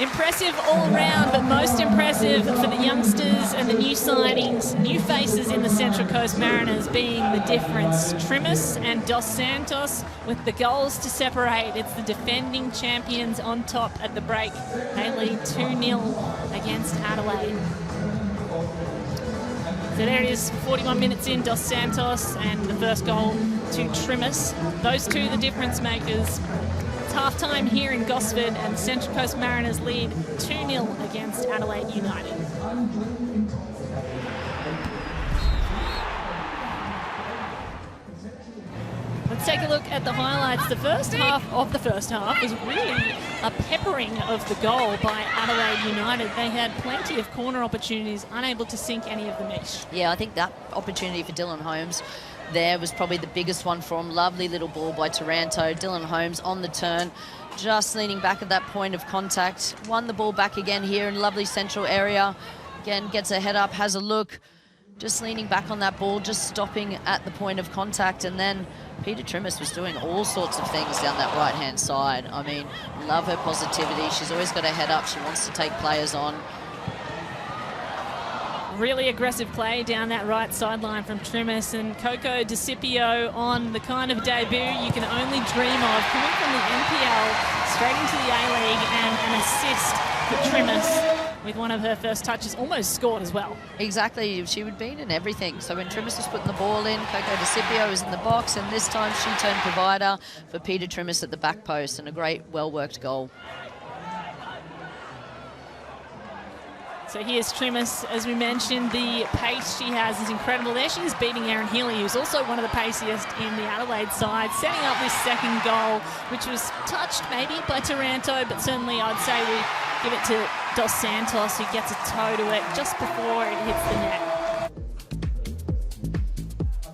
Impressive all round, but most impressive for the youngsters and the new signings, new faces in the Central Coast Mariners being the difference. Trimis and Dos Santos with the goals to separate. It's the defending champions on top at the break. They lead 2-0 against Adelaide. So there it is, 41 minutes in, Dos Santos and the first goal to Trimis. Those two the difference makers. It's half-time here in Gosford and the Central Coast Mariners lead 2-0 against Adelaide United. Let's take a look at the highlights. The first half of the first half was really a peppering of the goal by Adelaide United. They had plenty of corner opportunities, unable to sink any of them each. Yeah, I think that opportunity for Dylan Holmes there was probably the biggest one for him. Lovely little ball by Taranto. Dylan Holmes on the turn, just leaning back at that point of contact. Won the ball back again here in lovely central area. Again, gets a head up, has a look. Just leaning back on that ball, just stopping at the point of contact. And then Peter Trimis was doing all sorts of things down that right-hand side. I mean, love her positivity. She's always got her head up. She wants to take players on. Really aggressive play down that right sideline from Trimis, and Coco DeCipio on the kind of debut you can only dream of, coming from the NPL straight into the A-League, and an assist for Trimis with one of her first touches, almost scored as well. Exactly, she would beat in everything. So when Trimis was putting the ball in, Coco DeCipio was in the box, and this time she turned provider for Peter Trimis at the back post, and a great, well-worked goal. So here's Trimis, as we mentioned, the pace she has is incredible there. She is beating Erin Healy, who's also one of the paciest in the Adelaide side, setting up this second goal, which was touched maybe by Taranto, but certainly I'd say we give it to Dos Santos, who gets a toe to it just before it hits the net.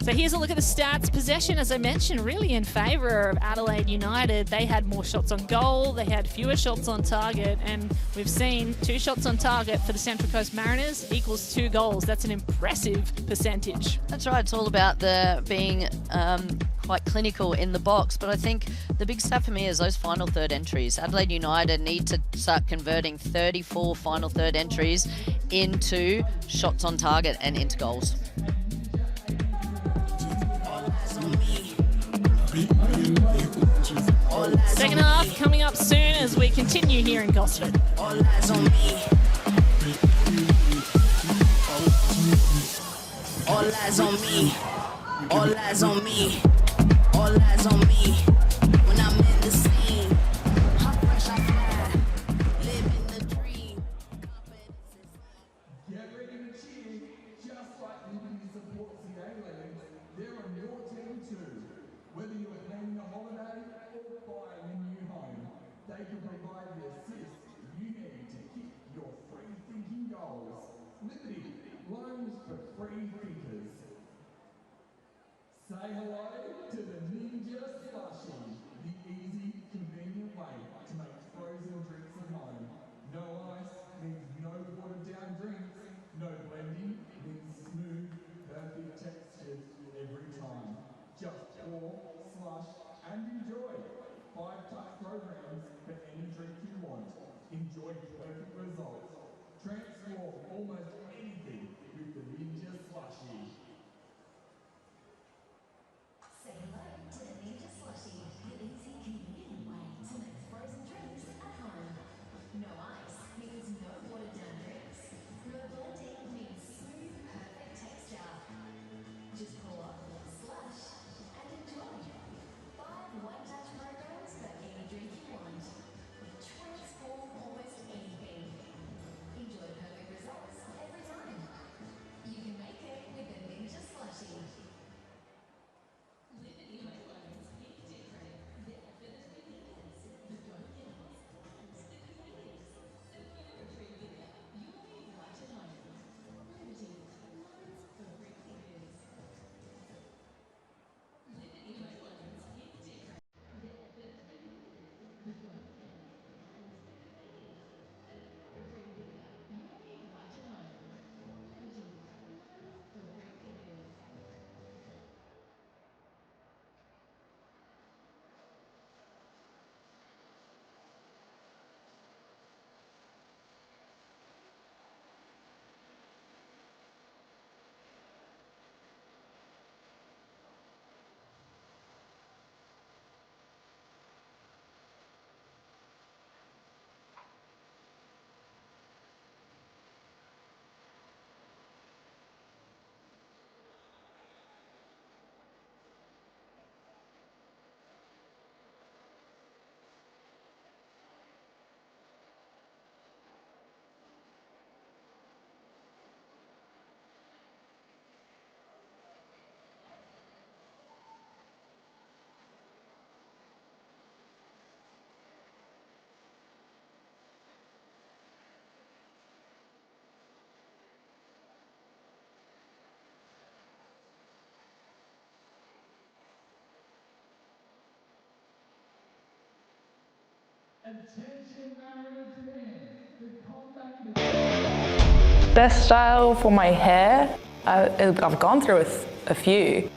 So here's a look at the stats. Possession, as I mentioned, really in favour of Adelaide United. They had more shots on goal, they had fewer shots on target, and we've seen 2 shots on target for the Central Coast Mariners equals 2 goals. That's an impressive percentage. That's right, it's all about the being quite clinical in the box, but I think the big stat for me is those final third entries. Adelaide United need to start converting 34 final third entries into shots on target and into goals. Second half coming up soon as we continue here in Gosford. All eyes on me. All eyes on me. All eyes on me. All eyes on me. When I'm in the scene, how fresh I fly, living the dream. Get ready to cheer, just like the support the A-League. There to the Ninja Slushie, the easy, convenient way to make frozen drinks at home. No ice means no watered down drinks. No blending means smooth, perfect textures every time. Just pour, slush, and enjoy. 5-touch programs for any drink you want. Enjoy perfect results. Transform almost anything with the Ninja Slushie. Say hello to the Ninja Slushie, the easy, convenient way to make frozen drinks at home. No ice means no watered down drinks. No blending means smooth, perfect texture. Just pour, slush, and enjoy. 5 one-touch programs for any drink you want. Transform almost anything. Enjoy perfect results every time. You can make it with the Ninja Slushie. Attention Mariner fans, the comeback Best style for my hair? I've gone through a few.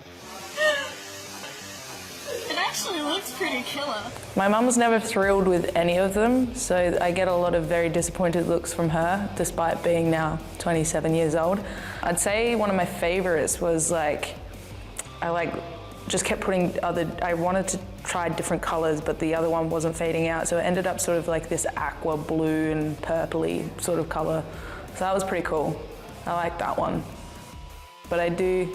It actually looks pretty killer. My mum's never thrilled with any of them, so I get a lot of very disappointed looks from her, despite being now 27 years old. I'd say one of my favorites was just kept putting I wanted to try different colors, but the other one wasn't fading out, so it ended up sort of like this aqua blue and purpley sort of color. So that was pretty cool. I like that one. But I do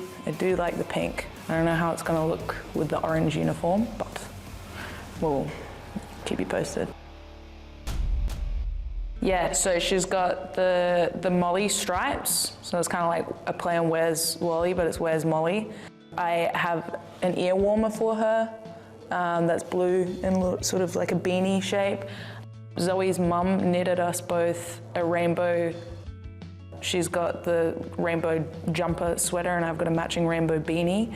like the pink. I don't know how it's gonna look with the orange uniform, but we'll keep you posted. Yeah, so she's got the Molly stripes, so it's kind of like a play on Where's Wally, but it's Where's Molly. I have an ear warmer for her that's blue and sort of like a beanie shape. Zoe's mum knitted us both a rainbow. She's got the rainbow jumper sweater and I've got a matching rainbow beanie.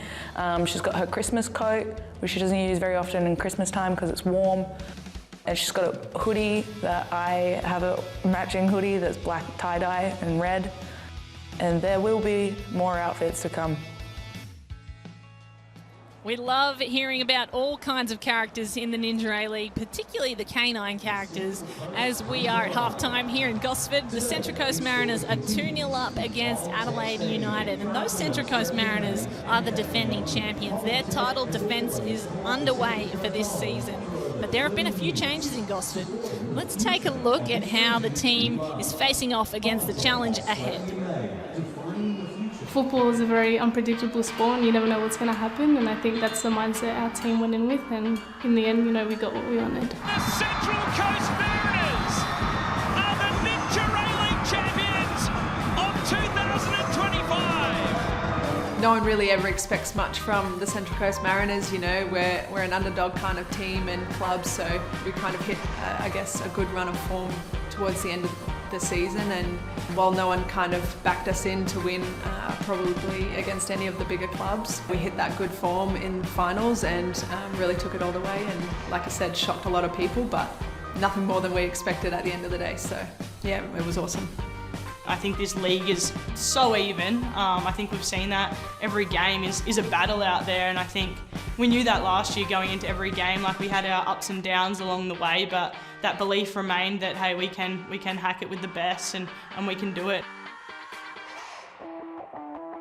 She's got her Christmas coat, which she doesn't use very often in Christmas time because it's warm. And she's got a hoodie that I have a matching hoodie that's black tie-dye and red. And there will be more outfits to come. We love hearing about all kinds of characters in the Ninja A-League, particularly the canine characters. As we are at halftime here in Gosford, the Central Coast Mariners are 2-0 up against Adelaide United. And those Central Coast Mariners are the defending champions. Their title defence is underway for this season. But there have been a few changes in Gosford. Let's take a look at how the team is facing off against the challenge ahead. Football is a very unpredictable sport and you never know what's going to happen, and I think that's the mindset our team went in with, and in the end, we got what we wanted. The Central Coast Mariners are the Ninja A-League champions of 2025. No one really ever expects much from the Central Coast Mariners. We're an underdog kind of team and club, so we kind of hit, a good run of form towards the end of the season, and while no one kind of backed us in to win probably against any of the bigger clubs, we hit that good form in finals and really took it all the way, and like I said, shocked a lot of people, but nothing more than we expected at the end of the day. So yeah, it was awesome. I think this league is so even. I think we've seen that every game is a battle out there, and I think we knew that last year going into every game. Like, we had our ups and downs along the way, but that belief remained that, hey, we can hack it with the best, and we can do it.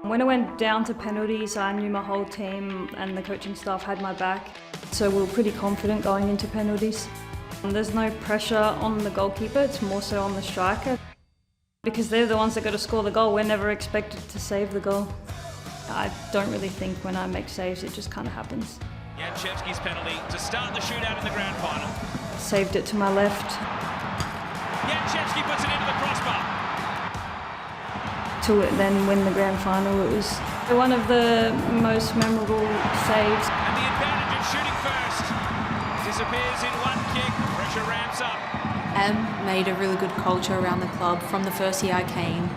When it went down to penalties, I knew my whole team and the coaching staff had my back, so we were pretty confident going into penalties. There's no pressure on the goalkeeper, it's more so on the striker. Because they're the ones that got to score the goal, we're never expected to save the goal. I don't really think when I make saves, it just kind of happens. Janchevsky's penalty to start the shootout in the grand final. Saved it to my left. Janchevsky puts it into the crossbar. To then win the grand final, it was one of the most memorable saves. And the advantage of shooting first disappears in one kick. Pressure ramps up. Made a really good culture around the club from the first year I came.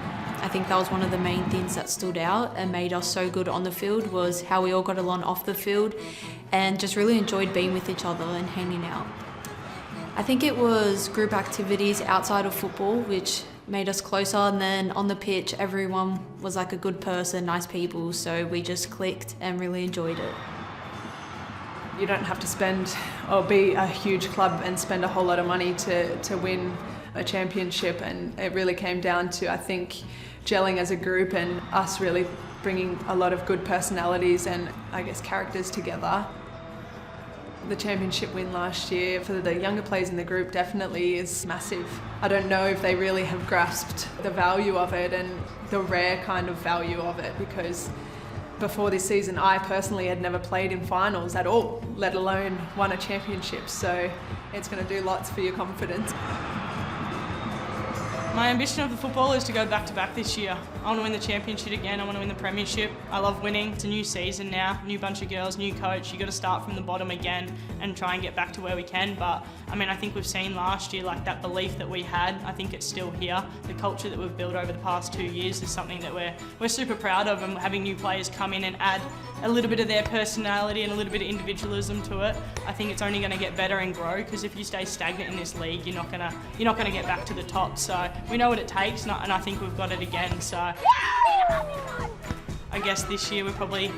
I think that was one of the main things that stood out and made us so good on the field, was how we all got along off the field and just really enjoyed being with each other and hanging out. I think it was group activities outside of football which made us closer, and then on the pitch everyone was like a good person, nice people, so we just clicked and really enjoyed it. You don't have to spend or be a huge club and spend a whole lot of money to win a championship, and it really came down to, I think, gelling as a group and us really bringing a lot of good personalities and, I guess, characters together. The championship win last year for the younger players in the group definitely is massive. I don't know if they really have grasped the value of it and the rare kind of value of it, because before this season, I personally had never played in finals at all, let alone won a championship. So it's going to do lots for your confidence. My ambition of the football is to go back-to-back this year. I want to win the championship again, I want to win the premiership. I love winning. It's a new season now, new bunch of girls, new coach. You've got to start from the bottom again and try and get back to where we can. But I mean, I think we've seen last year, like, that belief that we had, I think it's still here. The culture that we've built over the past 2 years is something that we're super proud of, and having new players come in and add a little bit of their personality and a little bit of individualism to it, I think it's only going to get better and grow, because if you stay stagnant in this league, you're not going to get back to the top. So we know what it takes, and I think we've got it again. So I guess this year we're probably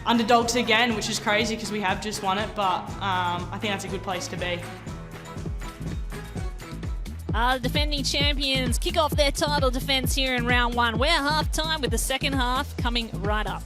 underdogs again, which is crazy because we have just won it, but I think that's a good place to be. The defending champions kick off their title defence here in round one. We're half-time with the second half coming right up.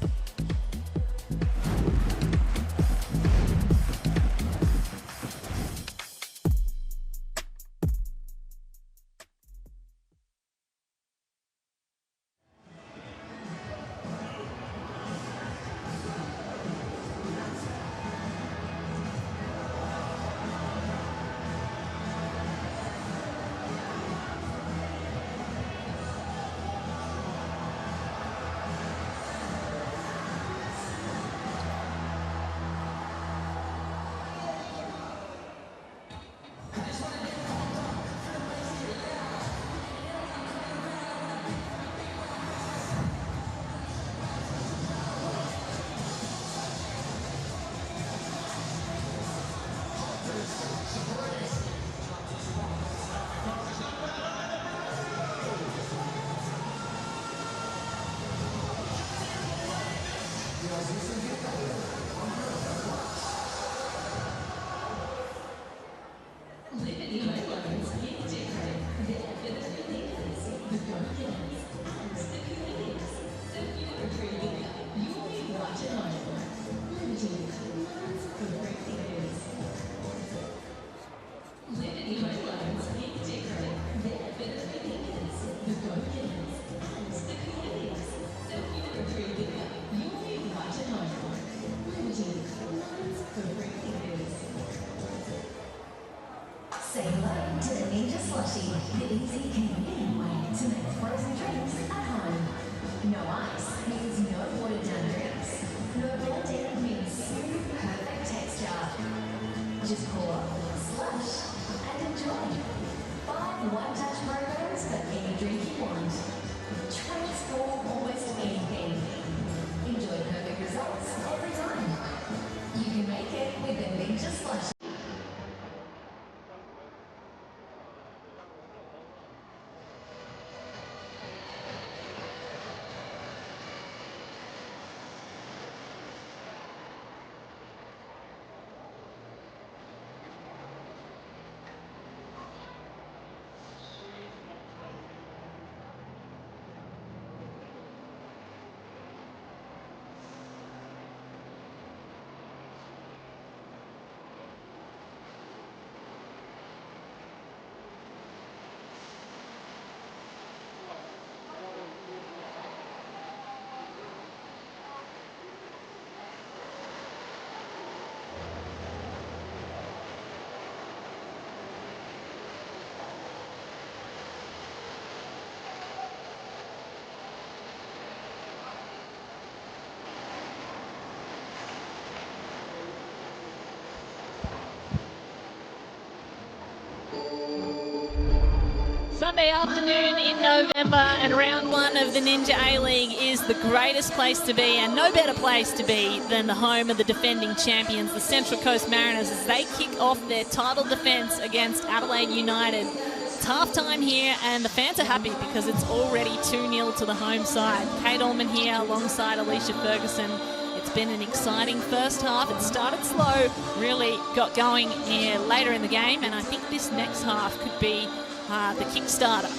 Say hello to the Ninja Slushie, the easy, convenient way to make frozen drinks at home. No ice means no watered down drinks. No blending means smooth, perfect texture. Just pour, slush, and enjoy. 5 one-touch programs for any drink you want. Transform almost anything. Enjoy perfect results every time. You can make it with the Ninja Slushie. Sunday afternoon in November, and round one of the Ninja A-League is the greatest place to be, and no better place to be than the home of the defending champions, the Central Coast Mariners, as they kick off their title defence against Adelaide United. It's half-time here, and the fans are happy because it's already 2-0 to the home side. Kate Allman here alongside Alicia Ferguson. It's been an exciting first half. It started slow, really got going here later in the game, and I think this next half could be the Kickstarter.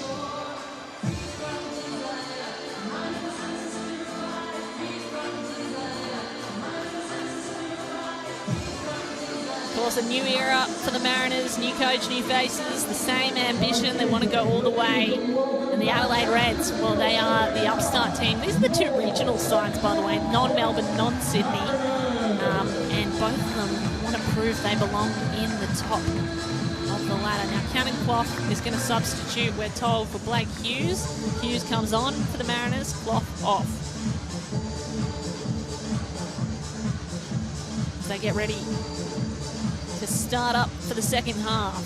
Of course, a new era for the Mariners, new coach, new faces, the same ambition. They want to go all the way. And the Adelaide Reds, well, they are the upstart team. These are the two regional sides, by the way, non-Melbourne, non-Sydney. And both of them want to prove they belong in the top of the ladder. Now, Cannon Clough is going to substitute, we're told, for Blake Hughes. Hughes comes on for the Mariners, Clough off. As they get ready to start up for the second half.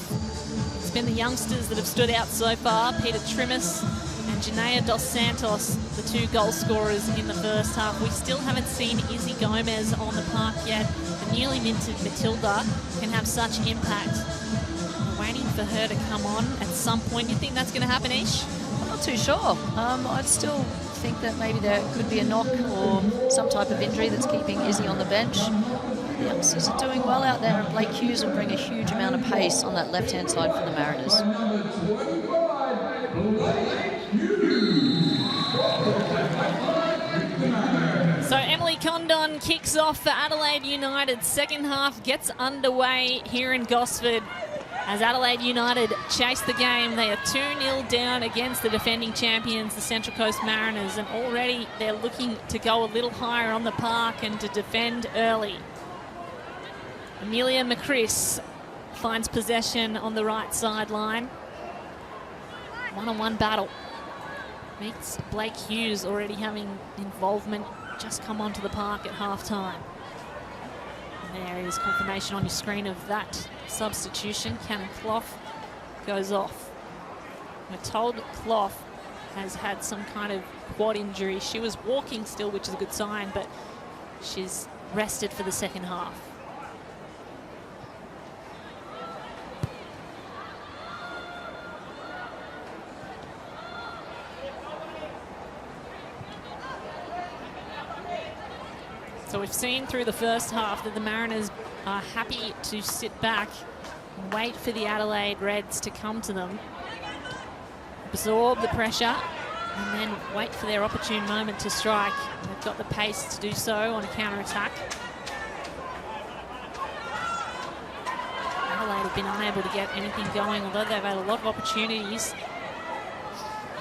It's been the youngsters that have stood out so far, Peter Trimis and Janea Dos Santos, the two goal scorers in the first half. We still haven't seen Izzy Gomez on the park yet. The newly minted Matilda can have such impact. We're waiting for her to come on at some point. You think that's going to happen, Ish? I'm not too sure. I'd still think that maybe there could be a knock or some type of injury that's keeping Izzy on the bench. The youngsters are doing well out there, and Blake Hughes will bring a huge amount of pace on that left-hand side for the Mariners. So Emily Condon kicks off for Adelaide United. Second half gets underway here in Gosford as Adelaide United chase the game. They are 2-0 down against the defending champions, the Central Coast Mariners, and already they're looking to go a little higher on the park and to defend early. Amelia McCris finds possession on the right sideline. One-on-one battle. Meets Blake Hughes, already having involvement, just come onto the park at half-time. And there is confirmation on your screen of that substitution. Cannon Clough goes off. We're told Clough has had some kind of quad injury. She was walking still, which is a good sign, but she's rested for the second half. So we've seen through the first half that the Mariners are happy to sit back and wait for the Adelaide Reds to come to them, absorb the pressure, and then wait for their opportune moment to strike. They've got the pace to do so on a counter-attack. Adelaide have been unable to get anything going, although they've had a lot of opportunities.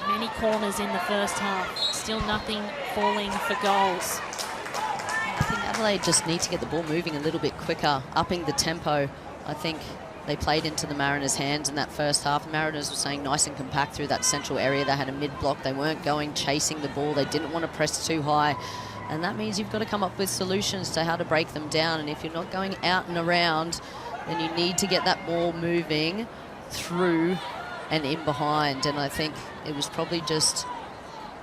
Many corners in the first half. Still nothing falling for goals. Adelaide just need to get the ball moving a little bit quicker, upping the tempo. I think they played into the Mariners' hands in that first half. The Mariners were staying nice and compact through that central area. They had a mid-block. They weren't going chasing the ball. They didn't want to press too high. And that means you've got to come up with solutions to how to break them down. And if you're not going out and around, then you need to get that ball moving through and in behind. And I think it was probably just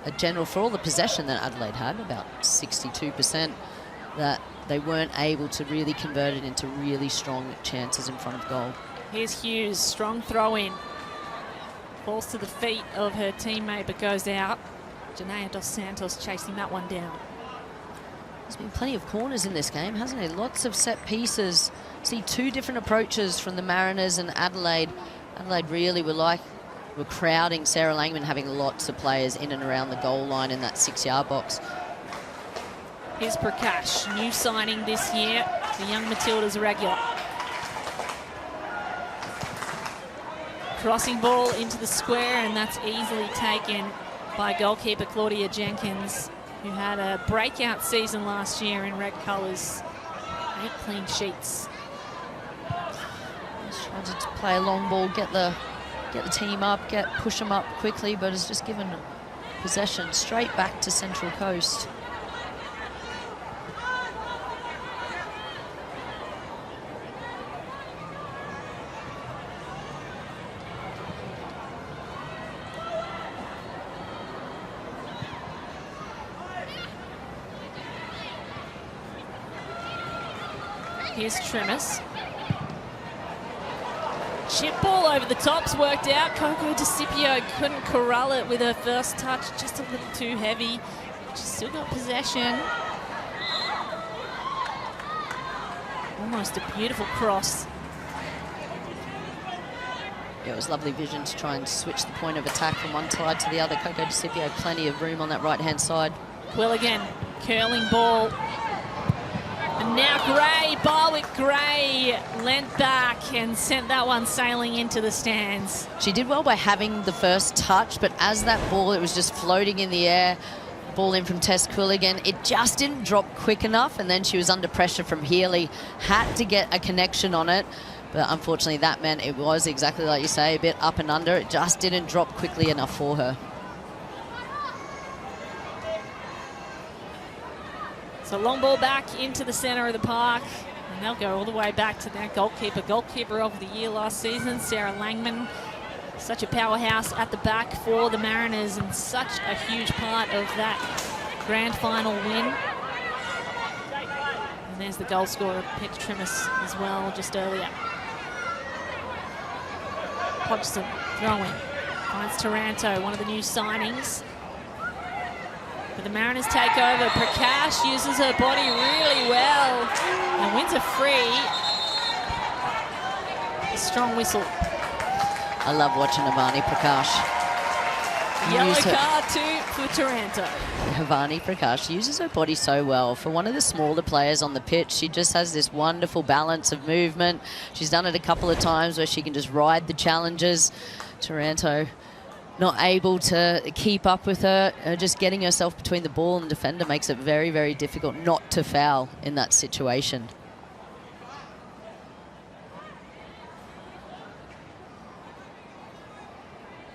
a general, for all the possession that Adelaide had, about 62%, that they weren't able to really convert it into really strong chances in front of goal. Here's Hughes, strong throw in. Falls to the feet of her teammate but goes out. Janea Dos Santos chasing that one down. There's been plenty of corners in this game, hasn't there? Lots of set pieces. See two different approaches from the Mariners and Adelaide. Adelaide really were crowding Sarah Langman, having lots of players in and around the goal line in that 6-yard box. Here's Prakash, new signing this year, the young Matildas regular. Crossing ball into the square, and that's easily taken by goalkeeper Claudia Jenkins, who had a breakout season last year in red colours. 8 clean sheets. Just trying to play a long ball, get the team up, push them up quickly, but has just given possession straight back to Central Coast. Here's Tremis. Chip ball over the top's worked out. Coco DeCipio couldn't corral it with her first touch, just a little too heavy. She's still got possession. Almost a beautiful cross. Yeah, it was lovely vision to try and switch the point of attack from one side to the other. Coco DeCipio, plenty of room on that right-hand side. Quill again, curling ball. And now Gray, Barwick Gray leant back and sent that one sailing into the stands. She did well by having the first touch, but as that ball, it was just floating in the air. Ball in from Tess Quill again. It just didn't drop quick enough, and then she was under pressure from Healy. Had to get a connection on it, but unfortunately that meant it was exactly like you say, a bit up and under. It just didn't drop quickly enough for her. So long ball back into the centre of the park, and they'll go all the way back to their goalkeeper of the year last season, Sarah Langman. Such a powerhouse at the back for the Mariners and such a huge part of that grand final win. And there's the goal scorer, Petra Tremis, as well, just earlier. Hodgson throwing, finds Taranto, one of the new signings. But the Mariners take over. Prakash uses her body really well and wins a free. A strong whistle. I love watching Havani Prakash. Yellow card too for Taranto. Havani Prakash uses her body so well. For one of the smaller players on the pitch, she just has this wonderful balance of movement. She's done it a couple of times where she can just ride the challenges. Taranto not able to keep up with her. Just getting herself between the ball and the defender makes it very, very difficult not to foul in that situation.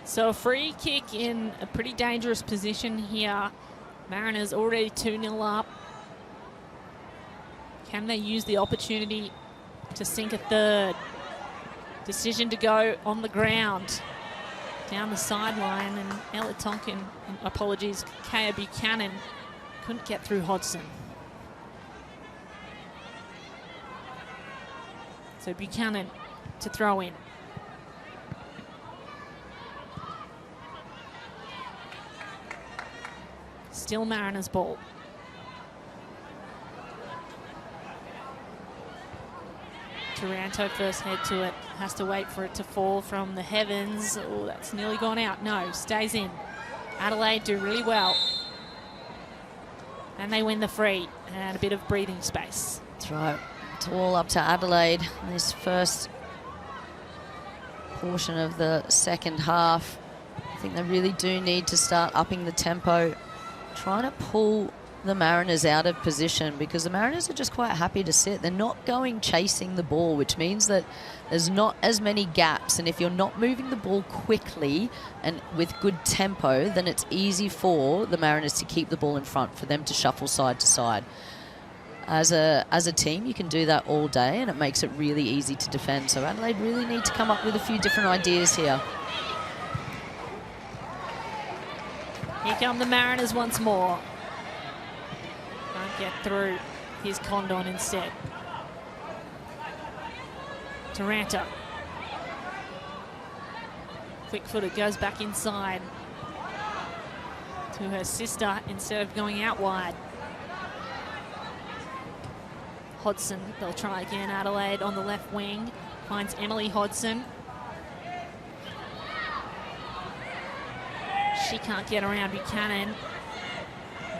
So a free kick in a pretty dangerous position here. Mariners already 2-0 up. Can they use the opportunity to sink a third? Decision to go on the ground. Down the sideline, and Ella Tonkin, apologies, Kaya Buchanan couldn't get through Hodgson. So Buchanan to throw in. Still Mariners ball. Taranto first head to it, has to wait for it to fall from the heavens. Oh, that's nearly gone out. No, stays in. Adelaide do really well. And they win the free and a bit of breathing space. That's right. It's all up to Adelaide in this first portion of the second half. I think they really do need to start upping the tempo, trying to pull the Mariners out of position, because the Mariners are just quite happy to sit. They're not going chasing the ball, which means that there's not as many gaps, and if you're not moving the ball quickly and with good tempo, then it's easy for the Mariners to keep the ball in front, for them to shuffle side to side. As a team, you can do that all day, and it makes it really easy to defend. So Adelaide really need to come up with a few different ideas here. Here come the Mariners once more. Can't get through. Here's Condon instead. Taranto. Quick footed, goes back inside to her sister instead of going out wide. Hodson, they'll try again. Adelaide on the left wing. Finds Emily Hodson. She can't get around Buchanan.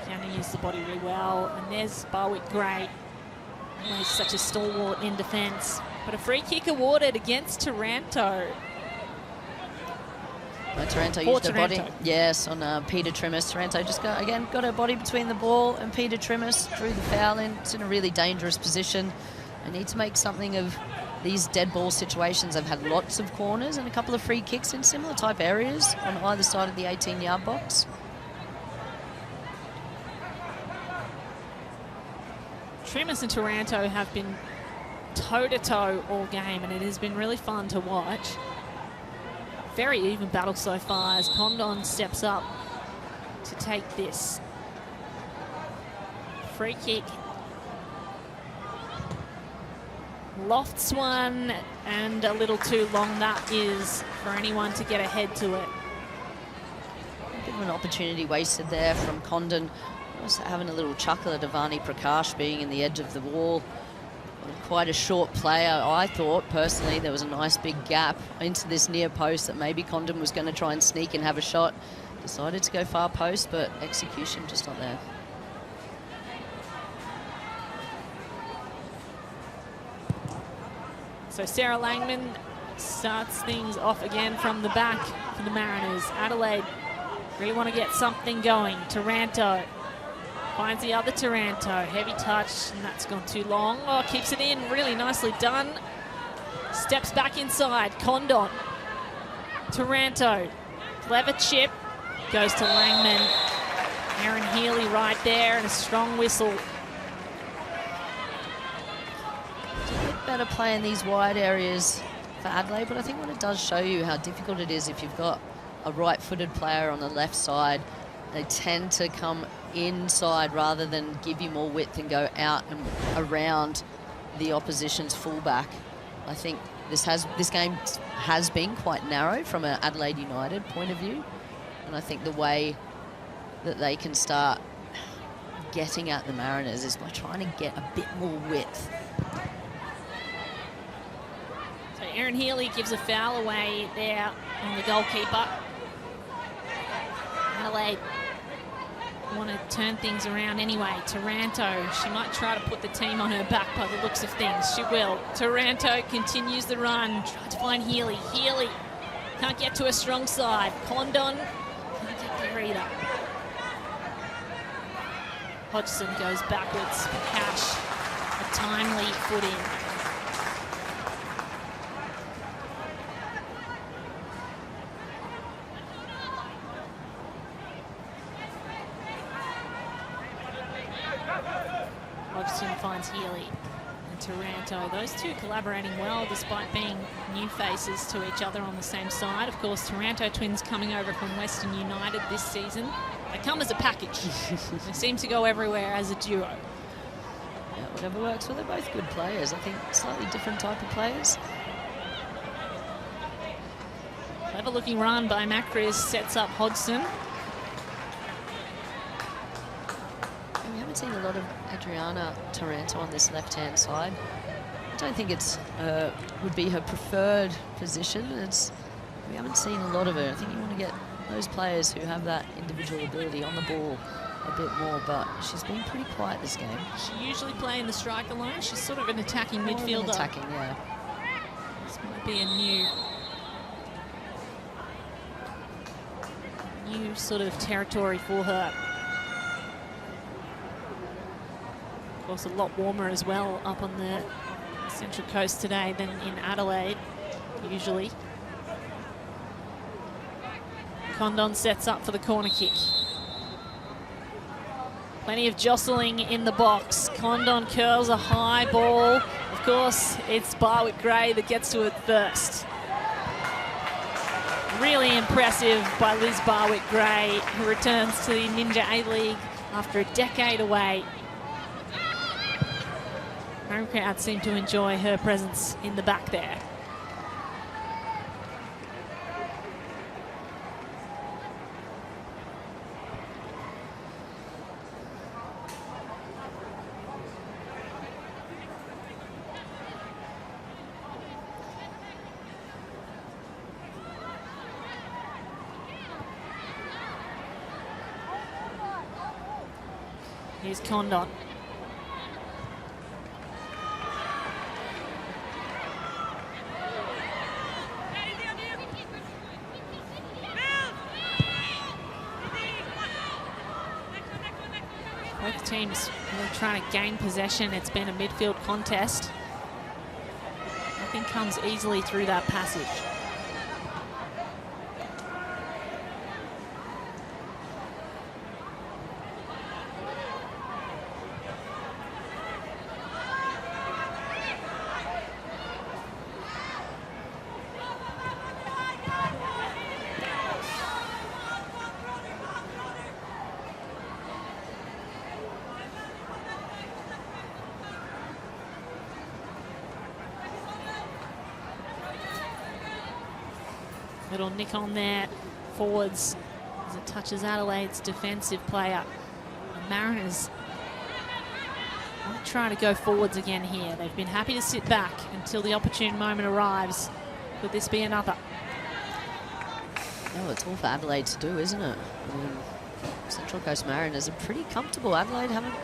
Buchanan used the body really well. And there's Barwick-Gray. He's such a stalwart in defence. But a free kick awarded against Taranto. Taranto used her body, yes, on Peter Trimmis. Taranto just got her body between the ball and Peter Trimmis drew the foul in. It's in a really dangerous position. They need to make something of these dead ball situations. They've had lots of corners and a couple of free kicks in similar type areas on either side of the 18-yard box. Trimmis and Taranto have been toe-to-toe all game, and it has been really fun to watch. Very even battle so far as Condon steps up to take this. Free kick. Lofts one, and a little too long that is for anyone to get ahead to it. A bit of an opportunity wasted there from Condon. I was having a little chuckle at Avani Prakash being in the edge of the wall. Quite a short player, I thought. Personally, there was a nice big gap into this near post that maybe Condon was going to try and sneak and have a shot. Decided to go far post, but execution just not there. So Sarah Langman starts things off again from the back for the Mariners. Adelaide really want to get something going. Taranto finds the other Taranto. Heavy touch, and that's gone too long. Oh, keeps it in. Really nicely done. Steps back inside. Condon. Taranto. Clever chip. Goes to Langman. Aaron Healy right there, and a strong whistle. A bit better play in these wide areas for Adelaide, but I think what it does show you how difficult it is if you've got a right-footed player on the left side. They tend to come inside rather than give you more width and go out and around the opposition's fullback. I think this game has been quite narrow from an Adelaide United point of view, and I think the way that they can start getting at the Mariners is by trying to get a bit more width. So Aaron Healy gives a foul away there on the goalkeeper. Adelaide want to turn things around anyway. Taranto, she might try to put the team on her back by the looks of things. She will. Taranto continues the run. Try to find Healy. Healy can't get to a strong side. Condon can't get there either. Hodgson goes backwards for Cash. A timely foot in. Hodgson finds Healy and Taranto. Those two collaborating well despite being new faces to each other on the same side. Of course, Taranto twins coming over from Western United this season. They come as a package. They seem to go everywhere as a duo. Yeah, whatever works. Well, they're both good players. I think slightly different type of players. Clever looking run by Macris sets up Hodgson. We haven't seen a lot of Adriana Taranto on this left-hand side. I don't think it's would be her preferred position. We haven't seen a lot of her. I think you want to get those players who have that individual ability on the ball a bit more, but she's been pretty quiet this game. She usually play in the striker line. She's sort of an attacking More of an midfielder. Attacking, yeah. This might be a new sort of territory for her. Of course, a lot warmer as well up on the Central Coast today than in Adelaide, usually. Condon sets up for the corner kick. Plenty of jostling in the box. Condon curls a high ball. Of course, it's Barwick-Gray that gets to it first. Really impressive by Liz Barwick-Gray, who returns to the Ninja A-League after a decade away. Home crowd seem to enjoy her presence in the back there. Here's Condon. Both teams really trying to gain possession. It's been a midfield contest. Nothing comes easily through that passage. Little nick on there, forwards, as it touches Adelaide's defensive player. The Mariners want to try to go forwards again here. They've been happy to sit back until the opportune moment arrives. Could this be another? No, it's all for Adelaide to do, isn't it? I mean, Central Coast Mariners are pretty comfortable. Adelaide haven't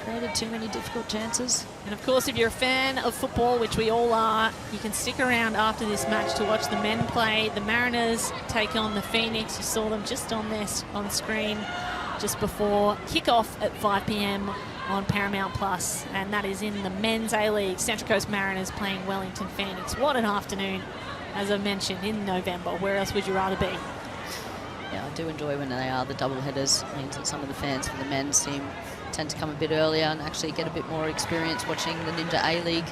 created too many difficult chances. And of course, if you're a fan of football, which we all are, you can stick around after this match to watch the men play. The Mariners take on the Phoenix. You saw them just on screen just before kickoff at 5 p.m. on Paramount Plus, and that is in the Men's A-League. Central Coast Mariners playing Wellington Phoenix. What an afternoon, as I mentioned, in November. Where else would you rather be? Yeah, I do enjoy when they are the double headers. It means that some of the fans for the men's team tend to come a bit earlier and actually get a bit more experience watching the Ninja A-League.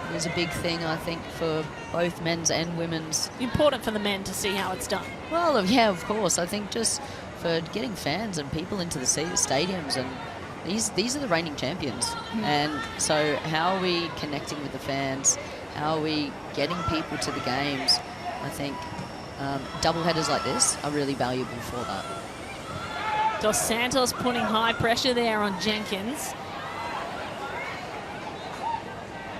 It is a big thing, I think, for both men's and women's. Important for the men to see how it's done. Well, yeah, of course. I think just for getting fans and people into the stadiums, and these are the reigning champions. And so how are we connecting with the fans? How are we getting people to the games? I think double headers like this are really valuable for that. Dos Santos putting high pressure there on Jenkins.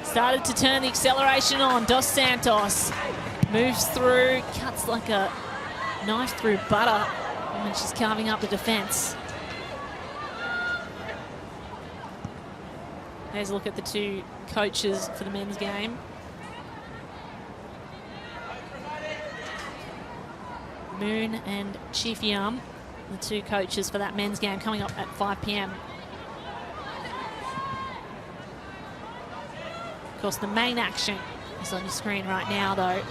Started to turn the acceleration on. Dos Santos moves through, cuts like a knife through butter when she's carving up the defense. There's a look at the two coaches for the men's game. Moon and Chief Yum, the two coaches for that men's game coming up at 5 p.m. Of course, the main action is on your screen right now, though,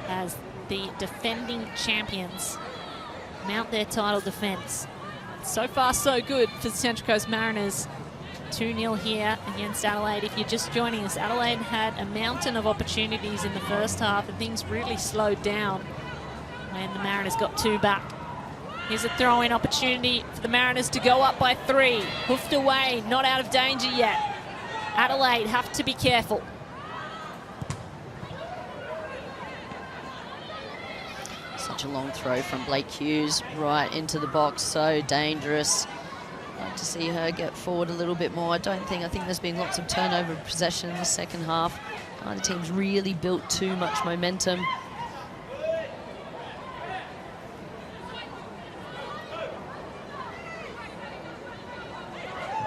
as the defending champions mount their title defense. So far, so good for the Central Coast Mariners. 2-0 here against Adelaide. If you're just joining us, Adelaide had a mountain of opportunities in the first half, and things really slowed down when the Mariners got 2 back. Here's a throw-in opportunity for the Mariners to go up by 3. Hoofed away, not out of danger yet. Adelaide have to be careful. Such a long throw from Blake Hughes right into the box, so dangerous. Like to see her get forward a little bit more. I think there's been lots of turnover of possession in the second half. The team's really built too much momentum.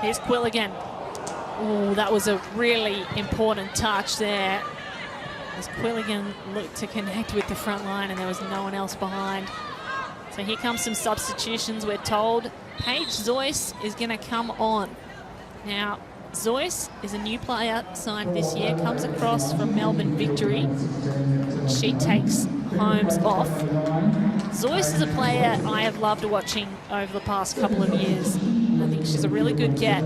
Here's Quill again. Oh, that was a really important touch there. As Quilligan looked to connect with the front line and there was no one else behind. So here comes some substitutions, we're told. Paige Zoyce is going to come on. Now, Zoyce is a new player signed this year, comes across from Melbourne Victory. She takes Holmes off. Zoyce is a player I have loved watching over the past couple of years. I think she's a really good get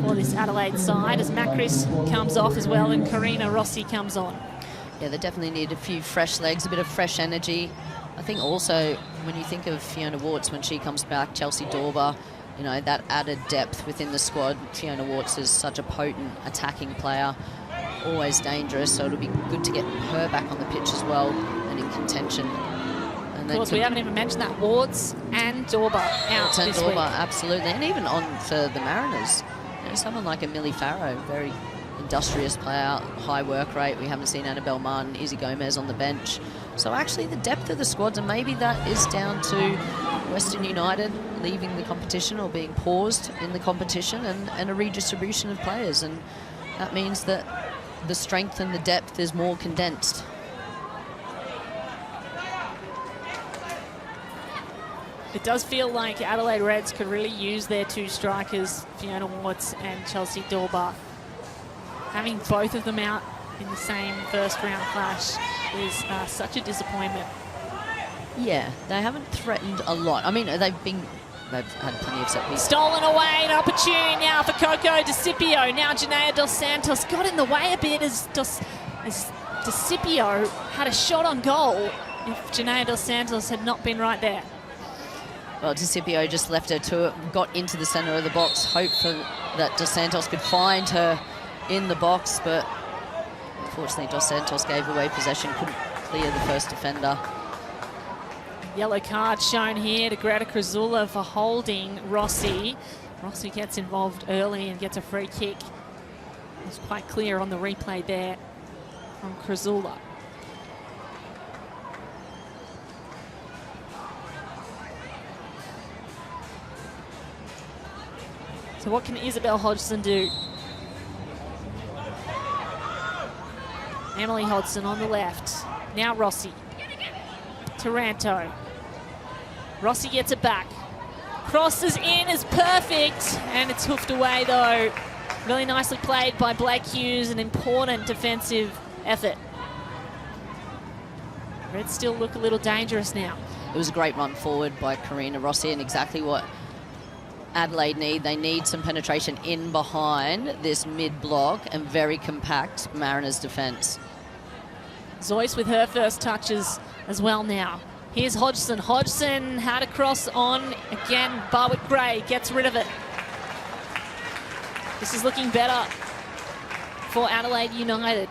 for this Adelaide side as Macris comes off as well and Karina Rossi comes on. Yeah, they definitely need a few fresh legs, a bit of fresh energy. I think also when you think of Fiona Warts when she comes back, Chelsea Dorber, you know, that added depth within the squad. Fiona Warts is such a potent attacking player, always dangerous, so it'll be good to get her back on the pitch as well and in contention. And of course, we haven't even mentioned that Wards and Dorber out this week. Absolutely, and even on for the Mariners, you know, someone like a Millie Farrow, very industrious player, high work rate. We haven't seen Annabelle Martin, Izzy Gomez on the bench. So actually the depth of the squads, and maybe that is down to Western United leaving the competition or being paused in the competition, and a redistribution of players, and that means that the strength and the depth is more condensed. It does feel like Adelaide Reds could really use their two strikers, Fiona Warts and Chelsea Dorber. Having both of them out in the same first round clash is such a disappointment. Yeah, they haven't threatened a lot. I mean, they've had plenty of set pieces. Stolen away, an opportunity now for Coco DeCipio. Now Janea Dos Santos got in the way a bit as DeCipio had a shot on goal if Janea Dos Santos had not been right there. Well, DeCipio just left her to it, got into the centre of the box, hoped that Dos Santos could find her in the box, but unfortunately Dos Santos gave away possession, couldn't clear the first defender. Yellow card shown here to Greta Krasula for holding Rossi. Rossi gets involved early and gets a free kick. It was quite clear on the replay there from Krasula. So what can Isabel Hodgson do? Emily Hodgson on the left. Now Rossi. Taranto. Rossi gets it back. Crosses in is perfect. And it's hoofed away though. Really nicely played by Blake Hughes. An important defensive effort. Reds still look a little dangerous now. It was a great run forward by Karina Rossi, and exactly what Adelaide need. They need some penetration in behind this mid-block and very compact Mariners defence. Zoyce with her first touches as well now. Here's Hodgson. Hodgson had a cross on again. Barwick Gray gets rid of it. This is looking better for Adelaide United.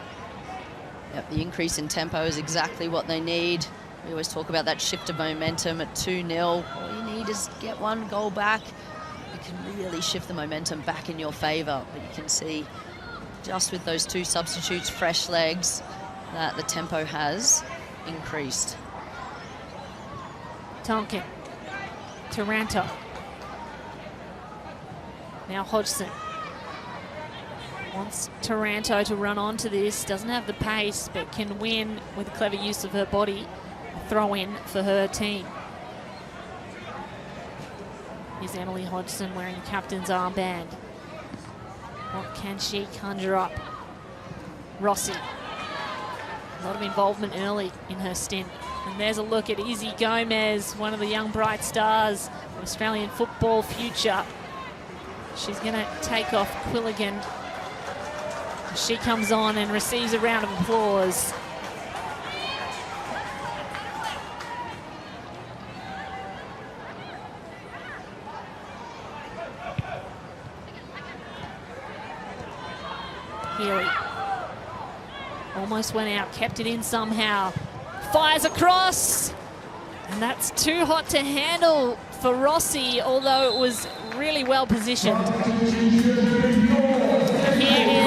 Yep, the increase in tempo is exactly what they need. We always talk about that shift of momentum at 2-0. All you need is get one goal back. You can really shift the momentum back in your favour. But you can see just with those two substitutes, fresh legs, that the tempo has increased. Tonkin. Taranto. Now Hodgson. Wants Taranto to run onto this. Doesn't have the pace, but can win with a clever use of her body. A throw in for her team. Here's Emily Hodgson wearing the captain's armband. What can she conjure up? Rossi. A lot of involvement early in her stint. And there's a look at Izzy Gomez, one of the young bright stars of Australian football future. She's going to take off Quilligan. She comes on and receives a round of applause. Healy almost went out, kept it in somehow. Fires across, and that's too hot to handle for Rossi, although it was really well positioned. Here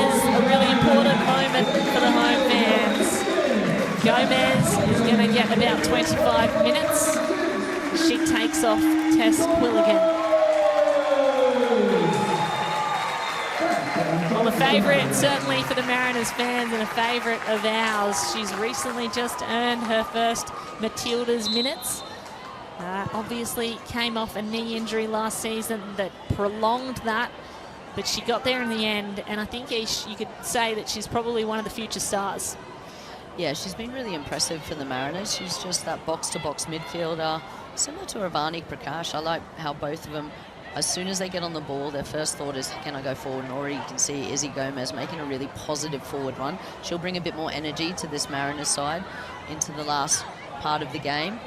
is a really important moment for the home fans. Gomez is going to get about 25 minutes. She takes off Tess Quilligan. Well, a favourite certainly for the Mariners fans and a favourite of ours. She's recently just earned her first Matildas minutes. Obviously came off a knee injury last season that prolonged that, but she got there in the end, and I think you could say that she's probably one of the future stars. Yeah, she's been really impressive for the Mariners. She's just that box-to-box midfielder, similar to Ravani Prakash. I like how both of them as soon as they get on the ball, their first thought is, can I go forward? And already you can see Izzy Gomez making a really positive forward run. She'll bring a bit more energy to this Mariners side into the last part of the game.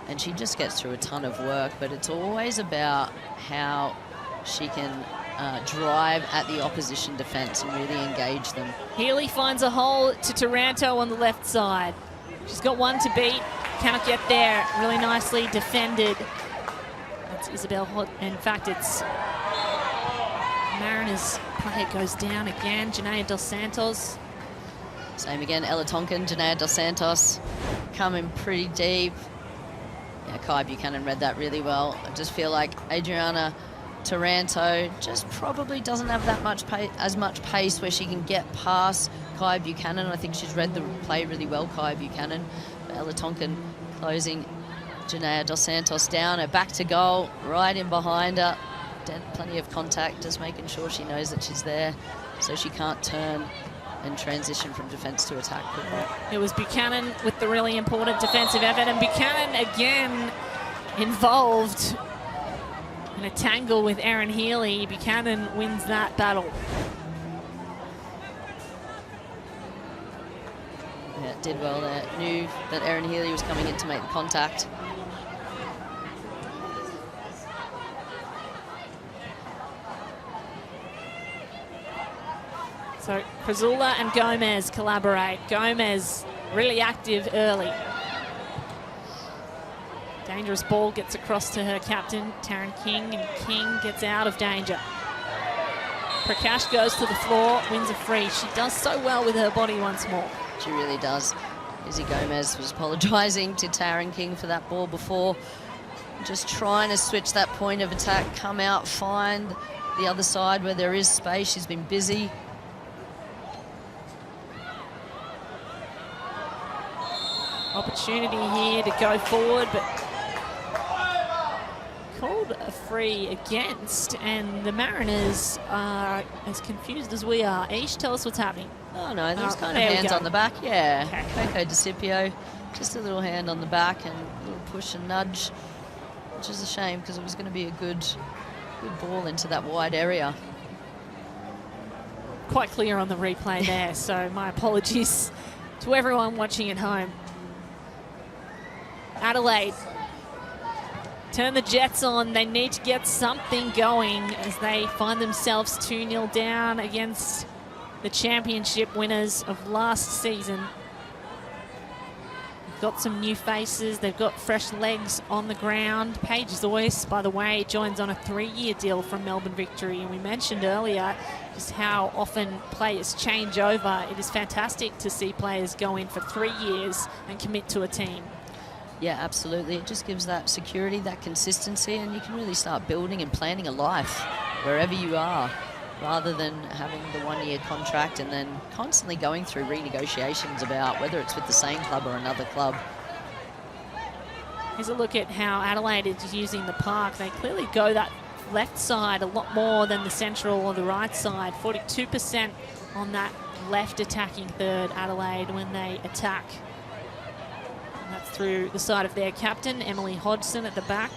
And she just gets through a ton of work, but it's always about how she can drive at the opposition defence and really engage them. Healy finds a hole to Taranto on the left side. She's got one to beat, cannot get there. Really nicely defended. That's Isabel Hot. In fact, it's Mariners player goes down again. Janaea Dos Santos. Same again, Ella Tonkin, Janaea Dos Santos coming pretty deep. Yeah, Kai Buchanan read that really well. I just feel like Adriana Taranto just probably doesn't have that much as much pace where she can get past Kai Buchanan. I think she's read the play really well, Kai Buchanan. But Ella Tonkin closing Janaea Dos Santos down. Her back to goal, right in behind her. Plenty of contact, just making sure she knows that she's there so she can't turn and transition from defence to attack quickly. It was Buchanan with the really important defensive effort, and Buchanan again involved in a tangle with Erin Healy. Buchanan wins that battle. Yeah, did well there. Knew that Erin Healy was coming in to make the contact. So Krasula and Gomez collaborate. Gomez really active early. Dangerous ball gets across to her captain, Taryn King, and King gets out of danger. Prakash goes to the floor, wins a free. She does so well with her body once more. She really does. Izzy Gomez was apologising to Taryn King for that ball before. Just trying to switch that point of attack, come out, find the other side where there is space. She's been busy. Opportunity here to go forward, but called a free against, and the Mariners are as confused as we are. Ish, tell us what's happening. Oh no, there's kind of hands on the back, yeah. Coco DeCipio, just a little hand on the back and a little push and nudge, which is a shame because it was going to be a good ball into that wide area. Quite clear on the replay there, so my apologies to everyone watching at home. Adelaide turn the Jets on. They need to get something going as they find themselves 2-0 down against the championship winners of last season. They've got some new faces. They've got fresh legs on the ground. Paige Zoyce, by the way, joins on a 3-year deal from Melbourne Victory. And we mentioned earlier just how often players change over. It is fantastic to see players go in for 3 years and commit to a team. Yeah, absolutely. It just gives that security, that consistency, and you can really start building and planning a life wherever you are, rather than having the 1-year contract and then constantly going through renegotiations about whether it's with the same club or another club. Here's a look at how Adelaide is using the park. They clearly go that left side a lot more than the central or the right side. 42% on that left attacking third, Adelaide, when they attack. And that's through the side of their captain, Emily Hodgson, at the back.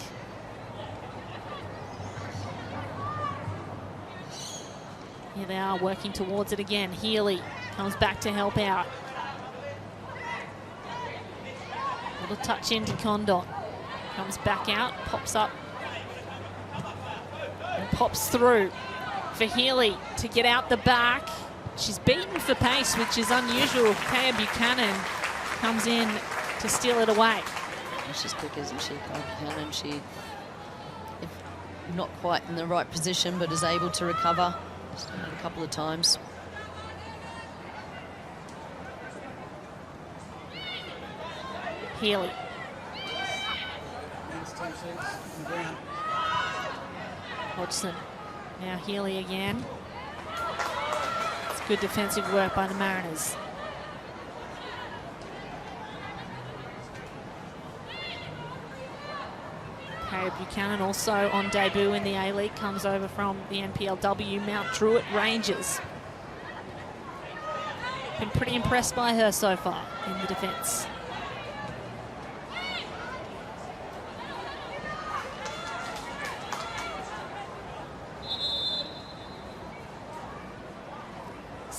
Here they are working towards it again. Healy comes back to help out. Little touch into Condon. Comes back out, pops up. And pops through for Healy to get out the back. She's beaten for pace, which is unusual. Kaya Buchanan comes in to steal it away. She's quick, isn't she, Kaya Buchanan? She, if not quite in the right position, but is able to recover. She's done it a couple of times. Healy. Hodgson. Now Healy again. It's good defensive work by the Mariners. Kaya Buchanan also on debut in the A-League, comes over from the NPLW Mount Druitt Rangers. Been pretty impressed by her so far in the defence.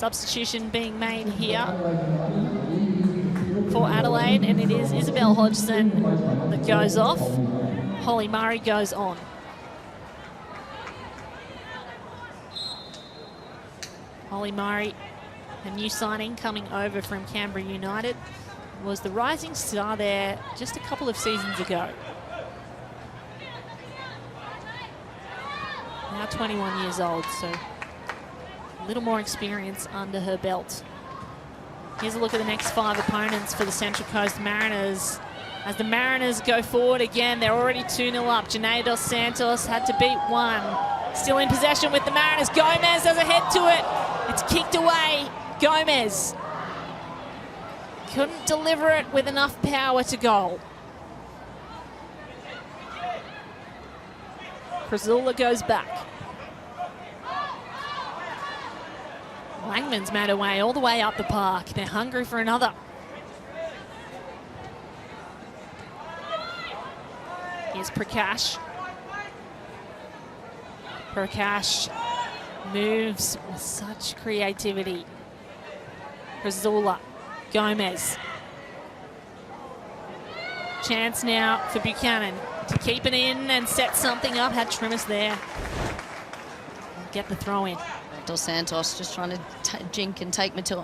Substitution being made here for Adelaide, and it is Isabel Hodgson that goes off. Holly Murray goes on. Holly Murray, a new signing coming over from Canberra United, was the rising star there just a couple of seasons ago. Now 21 years old, so a little more experience under her belt. Here's a look at the next 5 opponents for the Central Coast Mariners. As the Mariners go forward again, they're already 2-0 up. Janae Dos Santos had to beat one. Still in possession with the Mariners. Gomez has a head to it. It's kicked away. Gomez couldn't deliver it with enough power to goal. Krasula goes back. Langman's made her way all the way up the park. They're hungry for another. Here's Prakash. Prakash moves with such creativity. Krasula. Gomez. Chance now for Buchanan to keep it in and set something up. Had Trimmers there. Get the throw in. Dos Santos just trying to jink and take Matilda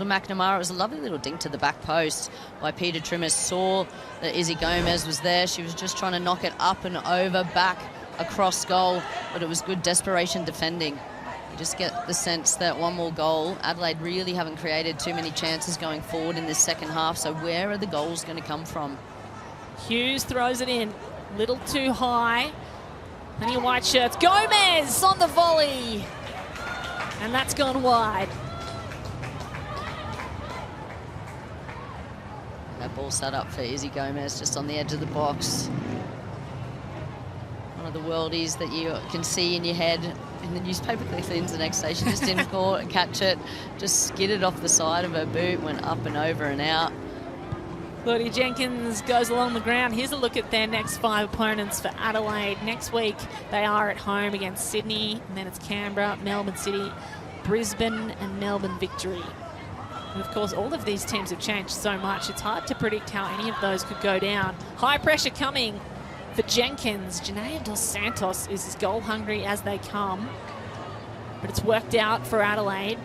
McNamara. It was a lovely little dink to the back post by Peter Trimmers. Saw that Izzy Gomez was there. She was just trying to knock it up and over, back across goal, but it was good desperation defending. You just get the sense that one more goal. Adelaide really haven't created too many chances going forward in this second half, so where are the goals going to come from? Hughes throws it in, little too high. Plenty of white shirts. Gomez on the volley. And that's gone wide. That ball set up for Izzy Gomez just on the edge of the box. One of the worldies that you can see in your head in the newspaper clippings the next day. She just didn't catch it, just skidded off the side of her boot, went up and over and out. Claudia Jenkins goes along the ground. Here's a look at their next 5 opponents for Adelaide. Next week, they are at home against Sydney, and then it's Canberra, Melbourne City, Brisbane, and Melbourne Victory. And of course, all of these teams have changed so much. It's hard to predict how any of those could go down. High pressure coming for Jenkins. Janae Dos Santos is as goal hungry as they come. But it's worked out for Adelaide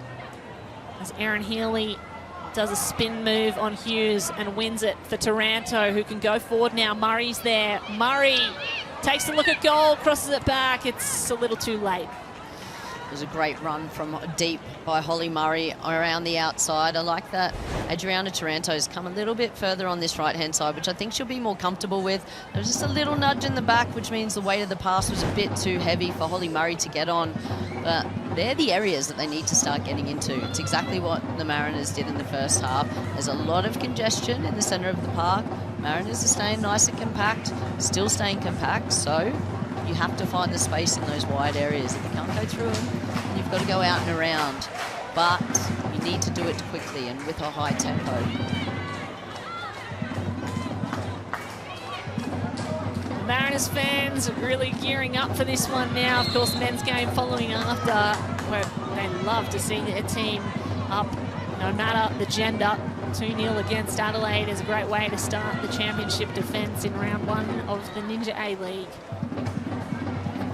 as Erin Healy does a spin move on Hughes and wins it for Taranto, who can go forward now. Murray's there. Murray takes a look at goal, crosses it back. It's a little too late. It was a great run from deep by Holly Murray around the outside. I like that Adriana Taranto's come a little bit further on this right-hand side, which I think she'll be more comfortable with. There was just a little nudge in the back, which means the weight of the pass was a bit too heavy for Holly Murray to get on. But they're the areas that they need to start getting into. It's exactly what the Mariners did in the first half. There's a lot of congestion in the centre of the park. Mariners are staying nice and compact, still staying compact, so you have to find the space in those wide areas. If you can't go through them, you've got to go out and around. But you need to do it quickly and with a high tempo. Mariners fans really gearing up for this one now. Of course, men's game following after, where they love to see their team up, no matter the gender. 2-0 against Adelaide is a great way to start the championship defence in round 1 of the Ninja A-League.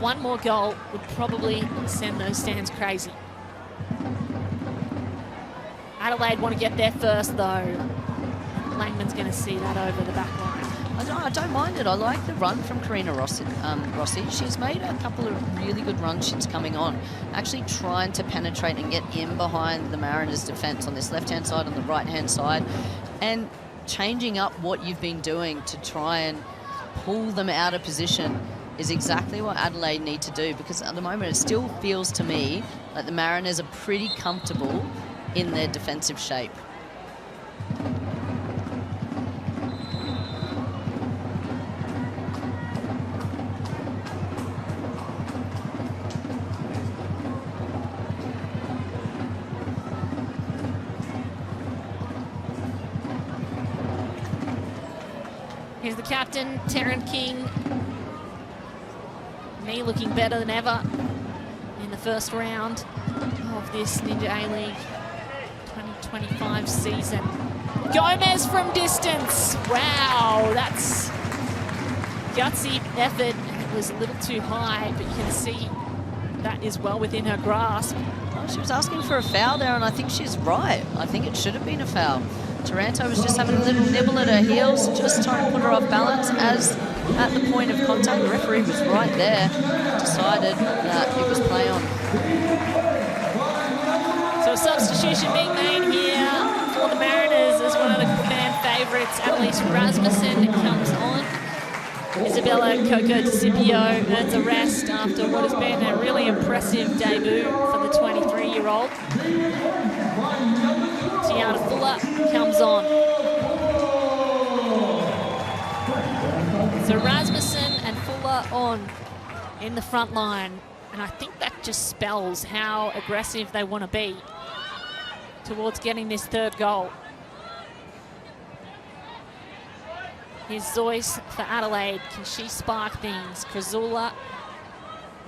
One more goal would probably send those stands crazy. Adelaide want to get there first, though. Langman's going to see that over the back line. I don't mind it. I like the run from Karina Rossi. She's made a couple of really good runs since coming on, actually trying to penetrate and get in behind the Mariners' defence on this left-hand side, on the right-hand side, and changing up what you've been doing to try and pull them out of position is exactly what Adelaide need to do, because at the moment it still feels to me like the Mariners are pretty comfortable in their defensive shape. Here's the captain, Taryn King. Me looking better than ever in the first round of this Ninja A-League 2025 season. Gomez from distance. Wow, that's gutsy effort. It was a little too high, but you can see that is well within her grasp. Well, she was asking for a foul there, and I think she's right. I think it should have been a foul. Taranto was just having a little nibble at her heels, just trying to put her off balance. As at the point of contact, the referee was right there, decided that it was play on. So a substitution being made here for the Mariners as one of the fan favourites. Adelaide Rasmussen comes on. Isabella Coco DeCipio earns a rest after what has been a really impressive debut for the 23-year-old. Tiana Fuller comes on. So Rasmussen and Fuller on in the front line. And I think that just spells how aggressive they want to be towards getting this third goal. Here's Zoyce for Adelaide. Can she spark things? Krasula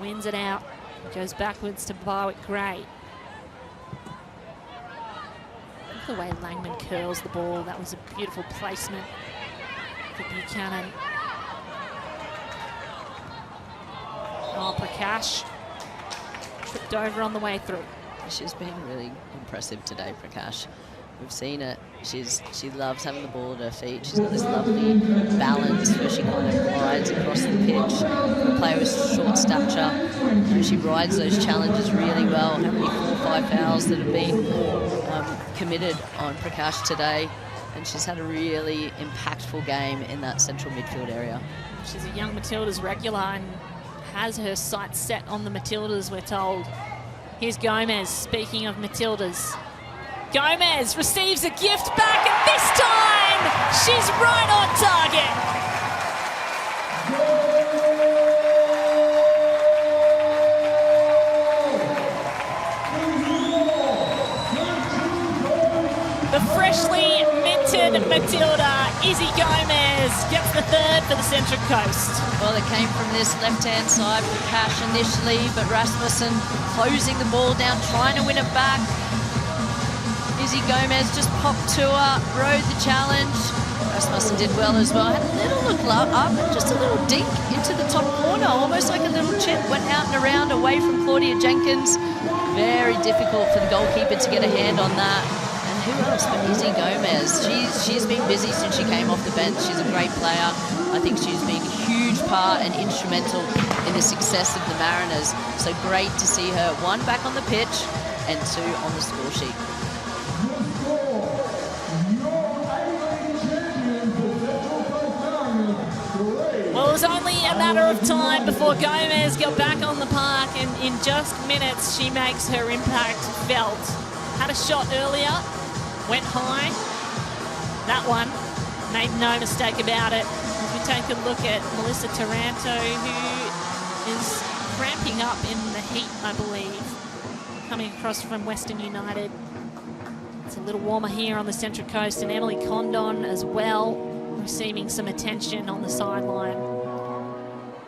wins it out. Goes backwards to Barwick Gray. Look at the way Langman curls the ball. That was a beautiful placement for Buchanan. Oh, Prakash tripped over on the way through. She's been really impressive today, Prakash. We've seen it. She loves having the ball at her feet. She's got this lovely balance where she kind of rides across the pitch. A player with short stature. She rides those challenges really well. How many 4 or 5 fouls that have been committed on Prakash today. And she's had a really impactful game in that central midfield area. She's a young Matildas regular and has her sights set on the Matildas, we're told. Here's Gomez, speaking of Matildas. Gomez receives a gift back, and this time she's right on target. The freshly minted Matilda, Izzy Gomez, gets the third for the Central Coast. Well, it came from this left-hand side for Cash initially, but Rasmussen closing the ball down, trying to win it back. Izzy Gomez just popped to her, rode the challenge. Rasmussen did well as well. Had a little look up and just a little dink into the top corner, almost like a little chip. Went out and around away from Claudia Jenkins. Very difficult for the goalkeeper to get a hand on that. And who else but Izzy Gomez? She's been busy since she came off the bench. She's a great player. I think she's been a huge part and instrumental in the success of the Mariners. So great to see her, 1, back on the pitch and 2, on the score sheet. Well, it was only a matter of time before Gomez got back on the park, and in just minutes she makes her impact felt. Had a shot earlier, went high. That one, made no mistake about it. As we take a look at Melissa Taranto, who is ramping up in the heat, I believe, coming across from Western United. It's a little warmer here on the Central Coast, and Emily Condon as well, receiving some attention on the sideline.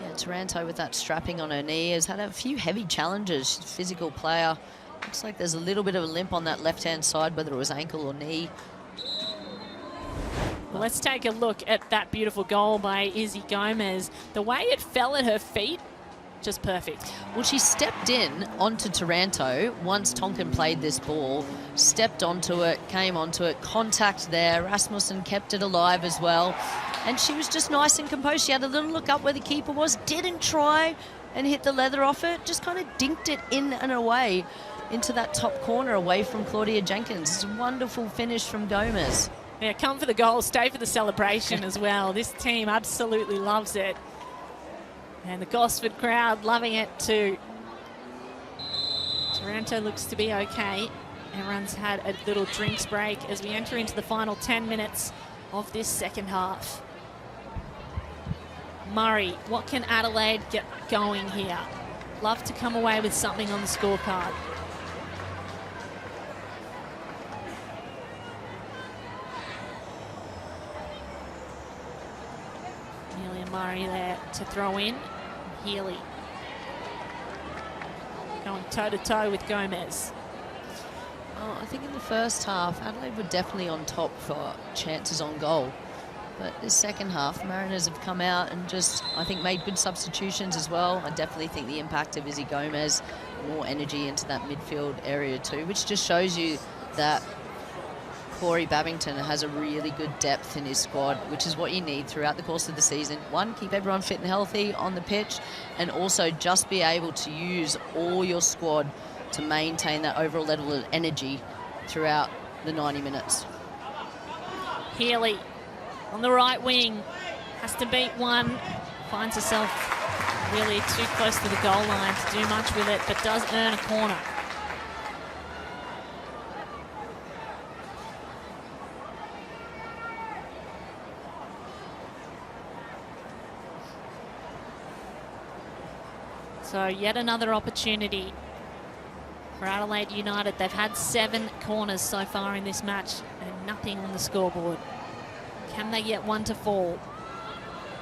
Yeah, Taranto with that strapping on her knee has had a few heavy challenges. She's a physical player. Looks like there's a little bit of a limp on that left-hand side, whether it was ankle or knee. Well, let's take a look at that beautiful goal by Izzy Gomez. The way it fell at her feet, just perfect. Well, she stepped in onto Taranto once Tonkin played this ball, stepped onto it, came onto it, contact there. Rasmussen kept it alive as well. And she was just nice and composed. She had a little look up where the keeper was, didn't try and hit the leather off it, just kind of dinked it in and away into that top corner away from Claudia Jenkins. It's a wonderful finish from Gomez. Yeah, come for the goal, stay for the celebration as well. This team absolutely loves it. And the Gosford crowd loving it too. Taranto looks to be okay. Everyone's had a little drinks break as we enter into the final 10 minutes of this second half. Murray, what can Adelaide get going here? Love to come away with something on the scorecard. Murray there to throw in. Healy going toe-to-toe with Gomez. Oh, I think in the first half, Adelaide were definitely on top for chances on goal. But this second half, Mariners have come out and just, I think, made good substitutions as well. I definitely think the impact of Izzy Gomez, more energy into that midfield area too, which just shows you that Corey Babington has a really good depth in his squad, which is what you need throughout the course of the season. One, keep everyone fit and healthy on the pitch, and also just be able to use all your squad to maintain that overall level of energy throughout the 90 minutes. Healy on the right wing, has to beat one, finds herself really too close to the goal line to do much with it, but does earn a corner. So yet another opportunity for Adelaide United. They've had 7 corners so far in this match and nothing on the scoreboard. Can they get one to fall?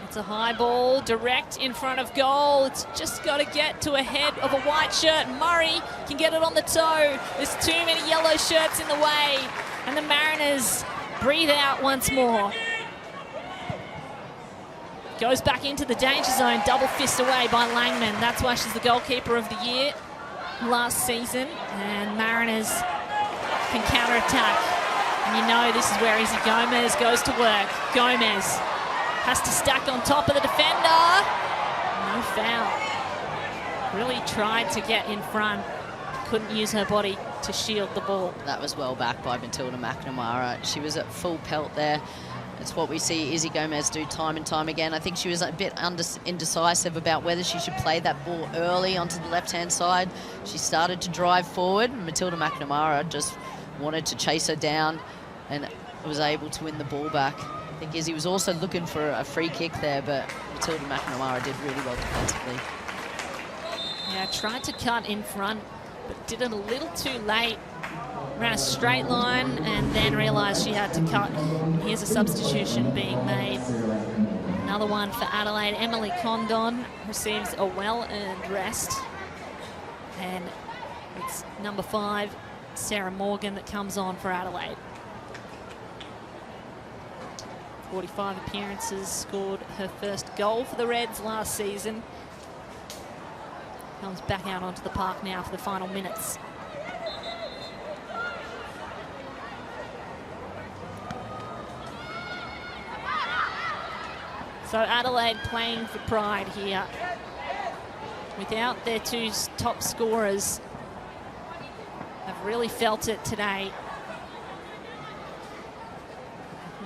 It's a high ball, direct in front of goal. It's just got to get to a head of a white shirt. Murray can get it on the toe. There's too many yellow shirts in the way. And the Mariners breathe out once more. Goes back into the danger zone, double fist away by Langman. That's why she's the goalkeeper of the year last season. And Mariners can counter-attack. And you know this is where Izzy Gomez goes to work. Gomez has to stack on top of the defender. No foul. Really tried to get in front. Couldn't use her body to shield the ball. That was well backed by Matilda McNamara. She was at full pelt there. It's what we see Izzy Gomez do time and time again. I think she was a bit indecisive about whether she should play that ball early onto the left-hand side. She started to drive forward. Matilda McNamara just wanted to chase her down and was able to win the ball back. I think Izzy was also looking for a free kick there, but Matilda McNamara did really well defensively. Yeah, tried to cut in front, but did it a little too late. Ran a straight line and then realised she had to cut. Here's a substitution being made. Another one for Adelaide. Emily Condon receives a well-earned rest. And it's number 5, Sarah Morgan, that comes on for Adelaide. 45 appearances, scored her first goal for the Reds last season. Comes back out onto the park now for the final minutes. So Adelaide playing for pride here. Without their 2 top scorers, have really felt it today.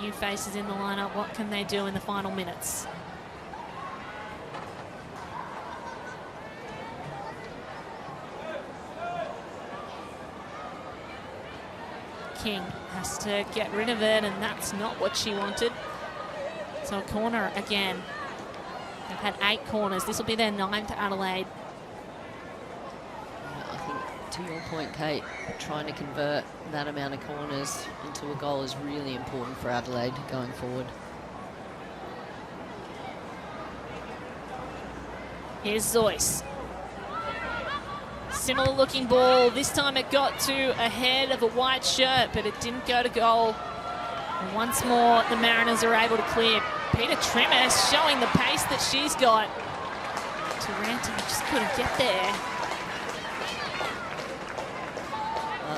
New faces in the lineup. What can they do in the final minutes? King has to get rid of it, and that's not what she wanted. So a corner again. They've had 8 corners. This will be their 9th Adelaide. I think, to your point, Kate, trying to convert that amount of corners into a goal is really important for Adelaide going forward. Here's Zoyce. Similar looking ball. This time it got to a head of a white shirt, but it didn't go to goal. And once more, the Mariners are able to clear. Peter Trimmis showing the pace that she's got. Taranto just couldn't get there.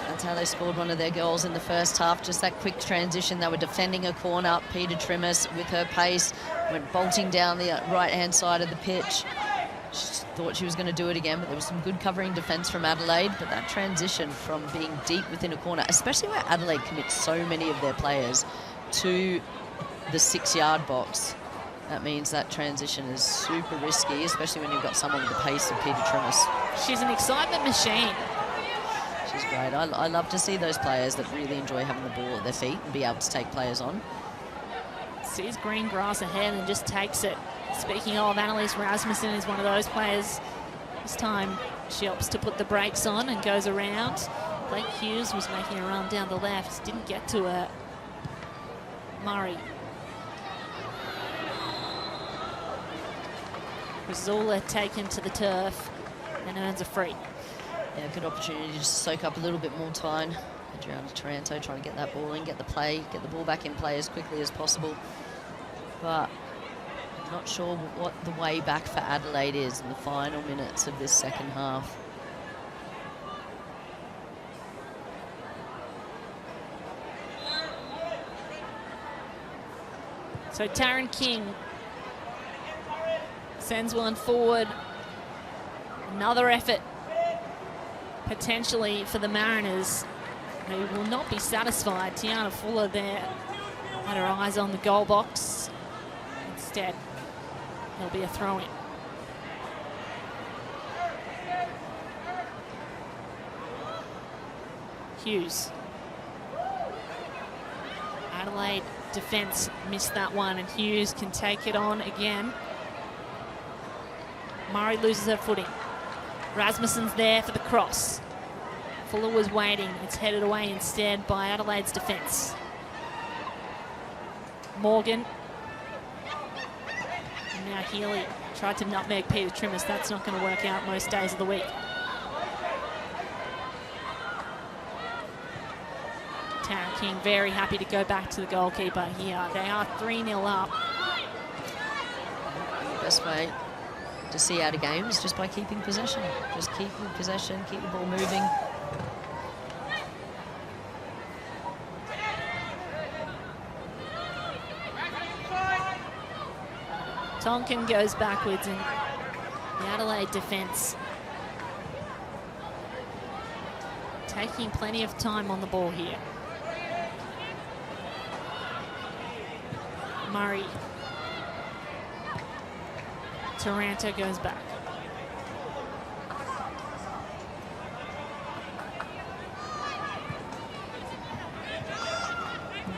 That's how they scored one of their goals in the first half. Just that quick transition. They were defending a corner. Peter Trimmis, with her pace, went bolting down the right-hand side of the pitch. She thought she was going to do it again, but there was some good covering defence from Adelaide. But that transition from being deep within a corner, especially where Adelaide commits so many of their players to the 6-yard box, that means that transition is super risky, especially when you've got someone with the pace of Peter Trimmis. She's an excitement machine. She's great. I love to see those players that really enjoy having the ball at their feet and be able to take players on. Sees green grass ahead and just takes it. Speaking of, Annalise Rasmussen is one of those players. This time she opts to put the brakes on and goes around. Blake Hughes was making a run down the left, didn't get to her. Murray. Rizula taken to the turf and earns a free. Yeah, good opportunity to soak up a little bit more time Adriana Taranto trying to get that ball in, get the ball back in play as quickly as possible. But I'm not sure what the way back for Adelaide is in the final minutes of this second half. So Taryn King sends one forward. Another effort potentially for the Mariners. They will not be satisfied. Tiana Fuller there had her eyes on the goal box. Instead, there'll be a throw-in. Hughes. Adelaide defence missed that one, and Hughes can take it on again. Murray loses her footing. Rasmussen's there for the cross. Fuller was waiting. It's headed away instead by Adelaide's defence. Morgan. And now Healy tried to nutmeg Peter Trimmis. That's not going to work out most days of the week. Taryn King very happy to go back to the goalkeeper here. They are 3-0 up. The best way to see out a game is just by keeping possession. Just keep possession, keep the ball moving. Tonkin goes backwards, and the Adelaide defence taking plenty of time on the ball here. Murray. Taranto goes back.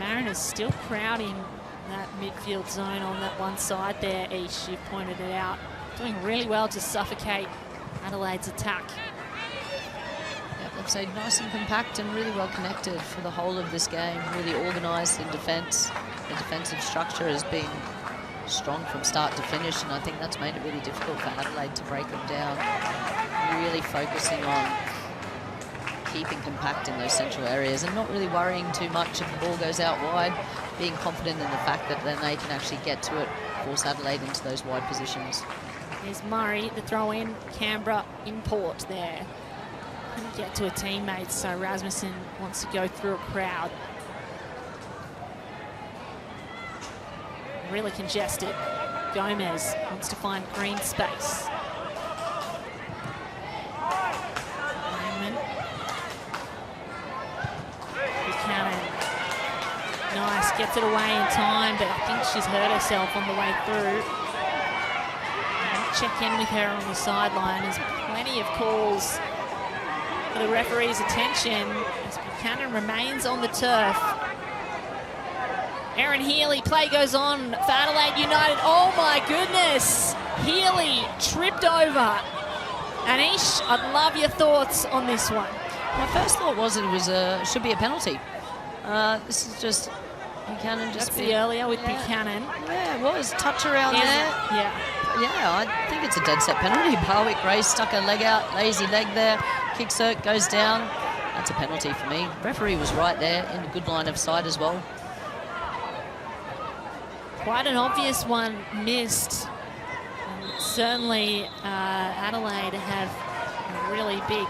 Mariners still crowding that midfield zone on that one side there, Ish, you've pointed it out. Doing really well to suffocate Adelaide's attack. Yep, they've stayed nice and compact and really well connected for the whole of this game. Really organised in defence. The defensive structure has been strong from start to finish, and I think that's made it really difficult for Adelaide to break them down. Really focusing on keeping compact in those central areas and not really worrying too much if the ball goes out wide, being confident in the fact that then they can actually get to it, force Adelaide into those wide positions. There's Murray, the throw in, Canberra import there. Couldn't get to a teammate, so Rasmussen wants to go through a crowd. Really congested. Gomez wants to find green space. Langman. Buchanan. Nice, gets it away in time, but I think she's hurt herself on the way through. I'll check in with her on the sideline. There's plenty of calls for the referee's attention as Buchanan remains on the turf. Erin Healy, play goes on for Adelaide United. Oh my goodness! Healy tripped over. Anish, I'd love your thoughts on this one. My first thought was it should be a penalty. This is just Buchanan just. That's the earlier with Buchanan. Yeah, it was touch around there. Yeah. Yeah, I think it's a dead set penalty. Barwick Gray stuck her leg out, lazy leg there, kicks it, goes down. That's a penalty for me. Referee was right there in a good line of sight as well. Quite an obvious one missed. And certainly Adelaide have a really big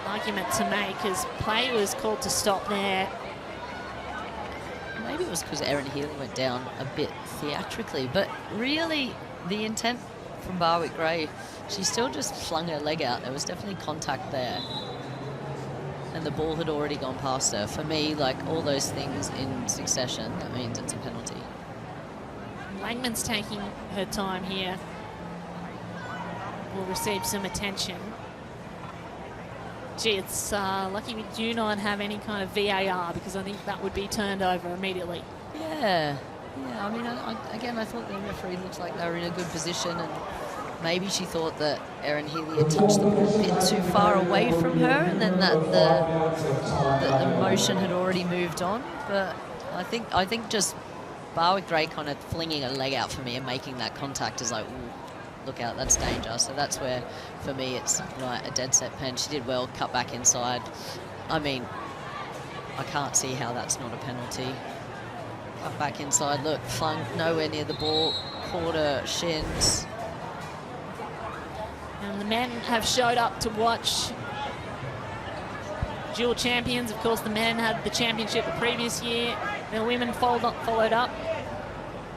argument to make as play was called to stop there. Maybe it was because Erin Healy went down a bit theatrically, but really the intent from Barwick Gray, she still just flung her leg out. There was definitely contact there. And the ball had already gone past her. For me, like all those things in succession, that means it's a penalty. Langman's taking her time here. Will receive some attention. Gee, it's lucky we do not have any kind of VAR because I think that would be turned over immediately. Yeah. I mean, again, I thought the referee looked like they were in a good position, and maybe she thought that Erin Healy had touched the ball a bit too far away from her, and then that the motion had already moved on. But I think just Barwick Gray kind of flinging her leg out for me and making that contact is like, ooh, look out, that's danger. So that's where, for me, it's like a dead set pen. She did well, cut back inside. I mean, I can't see how that's not a penalty. Cut back inside, look, flung nowhere near the ball, caught her shins. And the men have showed up to watch. Dual champions, of course, the men had the championship the previous year. The women followed up.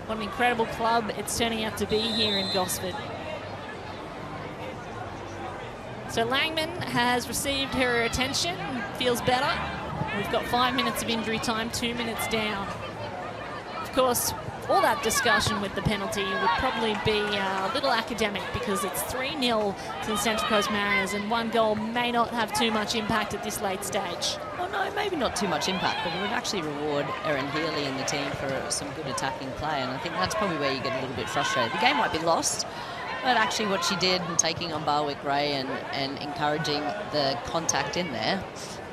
What an incredible club it's turning out to be here in Gosford. So Langman has received her attention, feels better. We've got 5 minutes of injury time, 2 minutes down. Of course, all that discussion with the penalty would probably be a little academic because it's 3-0 to the Central Coast Mariners, and one goal may not have too much impact at this late stage. Well, no, maybe not too much impact, but it would actually reward Erin Healy and the team for some good attacking play, and I think that's probably where you get a little bit frustrated. The game might be lost, but actually what she did in taking on Barwick Gray and encouraging the contact in there,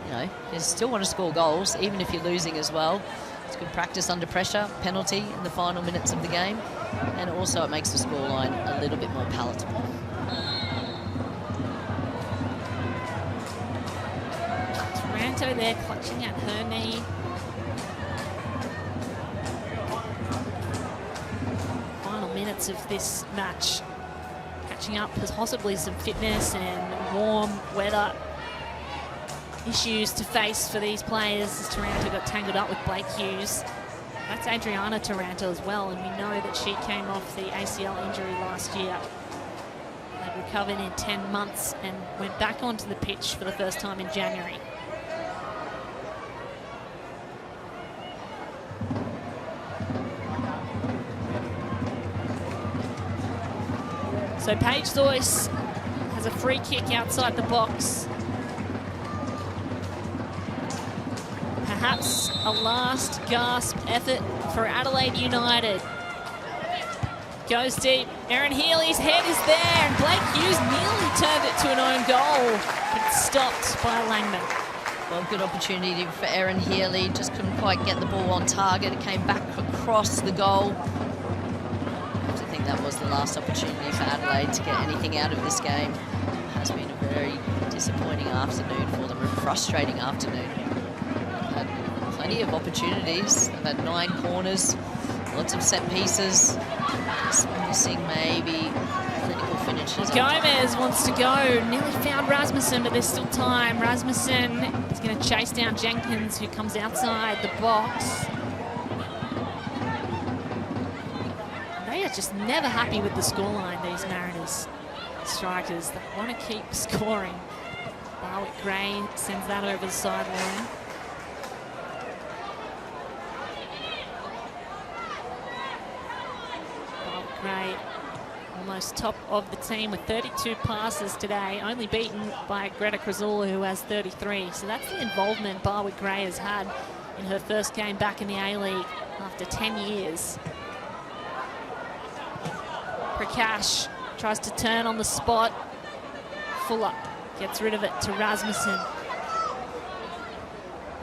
you know, you still want to score goals, even if you're losing as well. It's good practice under pressure, penalty in the final minutes of the game, and also it makes the scoreline a little bit more palatable. Taranto there clutching at her knee. Final minutes of this match. Catching up with possibly some fitness and warm weather issues to face for these players as Taranto got tangled up with Blake Hughes. That's Adriana Taranto as well, and we know that she came off the ACL injury last year. They recovered in 10 months and went back onto the pitch for the first time in January. So Paige Zoyce has a free kick outside the box. Perhaps a last gasp effort for Adelaide United. Goes deep. Erin Healy's head is there, and Blake Hughes nearly turned it to an own goal, but it's stopped by Langman. Well, good opportunity for Erin Healy. Just couldn't quite get the ball on target. It came back across the goal. I think that was the last opportunity for Adelaide to get anything out of this game. It has been a very disappointing afternoon for them, a frustrating afternoon. Plenty of opportunities. They've had 9 corners, lots of set pieces. Just missing maybe clinical finishes. Gomez wants to go. Nearly found Rasmussen, but there's still time. Rasmussen is going to chase down Jenkins, who comes outside the box. They are just never happy with the scoreline, these Mariners strikers. They want to keep scoring. Barwick Gray sends that over the sideline. Gray almost top of the team with 32 passes today, only beaten by Greta Krasul, who has 33. So that's the involvement Barwick Gray has had in her first game back in the A-League after 10 years. Prakash tries to turn on the spot. Fuller gets rid of it to Rasmussen.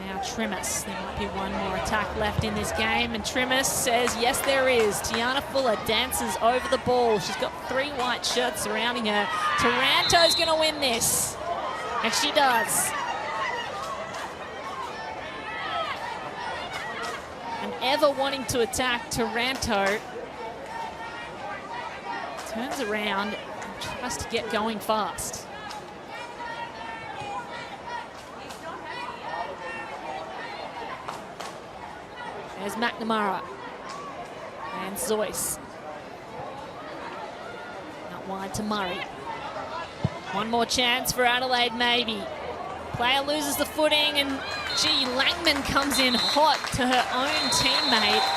Now Trimus. There might be one more attack left in this game, and Trimus says yes there is. Tiana Fuller dances over the ball. She's got 3 white shirts surrounding her. Taranto's going to win this, and she does. And ever wanting to attack, Taranto turns around and tries to get going fast. There's McNamara and Zoyce. Out wide to Murray. One more chance for Adelaide, maybe. Player loses the footing, and gee, Langman comes in hot to her own teammate.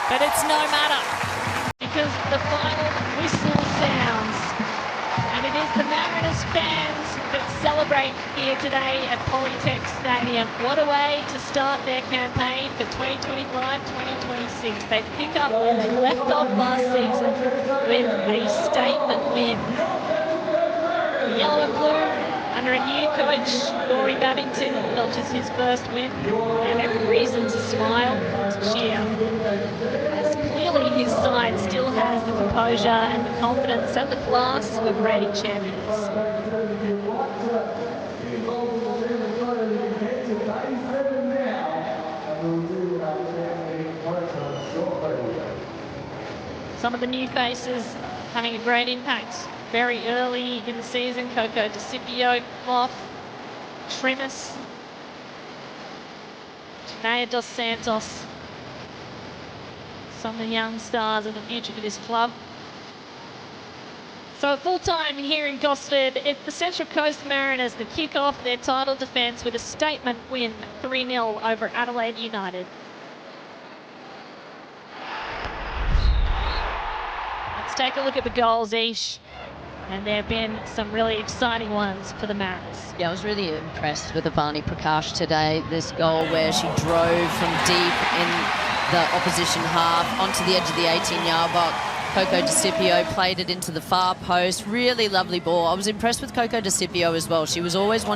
But it's no matter, because the final whistle sounds, and it is the Mariners fans that celebrate here today at Polytech Stadium. What a way to start their campaign for 2025-2026. They pick up where they left off last season with a statement win. The yellow and blue under a new coach, Rory Babington, notches his first win, and every reason to smile and to cheer. As clearly his side still has the composure and the confidence and the class of reigning champions. Some of the new faces having a great impact very early in the season. Coco DeCipio, Moth, Trimus, Janea Dos Santos. Some of the young stars of the future for this club. So at full time here in Gosford, it's the Central Coast Mariners that kick off their title defence with a statement win 3-0 over Adelaide United. Let's take a look at the goals, Ish. And there have been some really exciting ones for the Mariners. Yeah, I was really impressed with Avani Prakash today. This goal where she drove from deep in the opposition half onto the edge of the 18-yard box. Coco DeCipio played it into the far post. Really lovely ball. I was impressed with Coco DeCipio as well. She was always wanting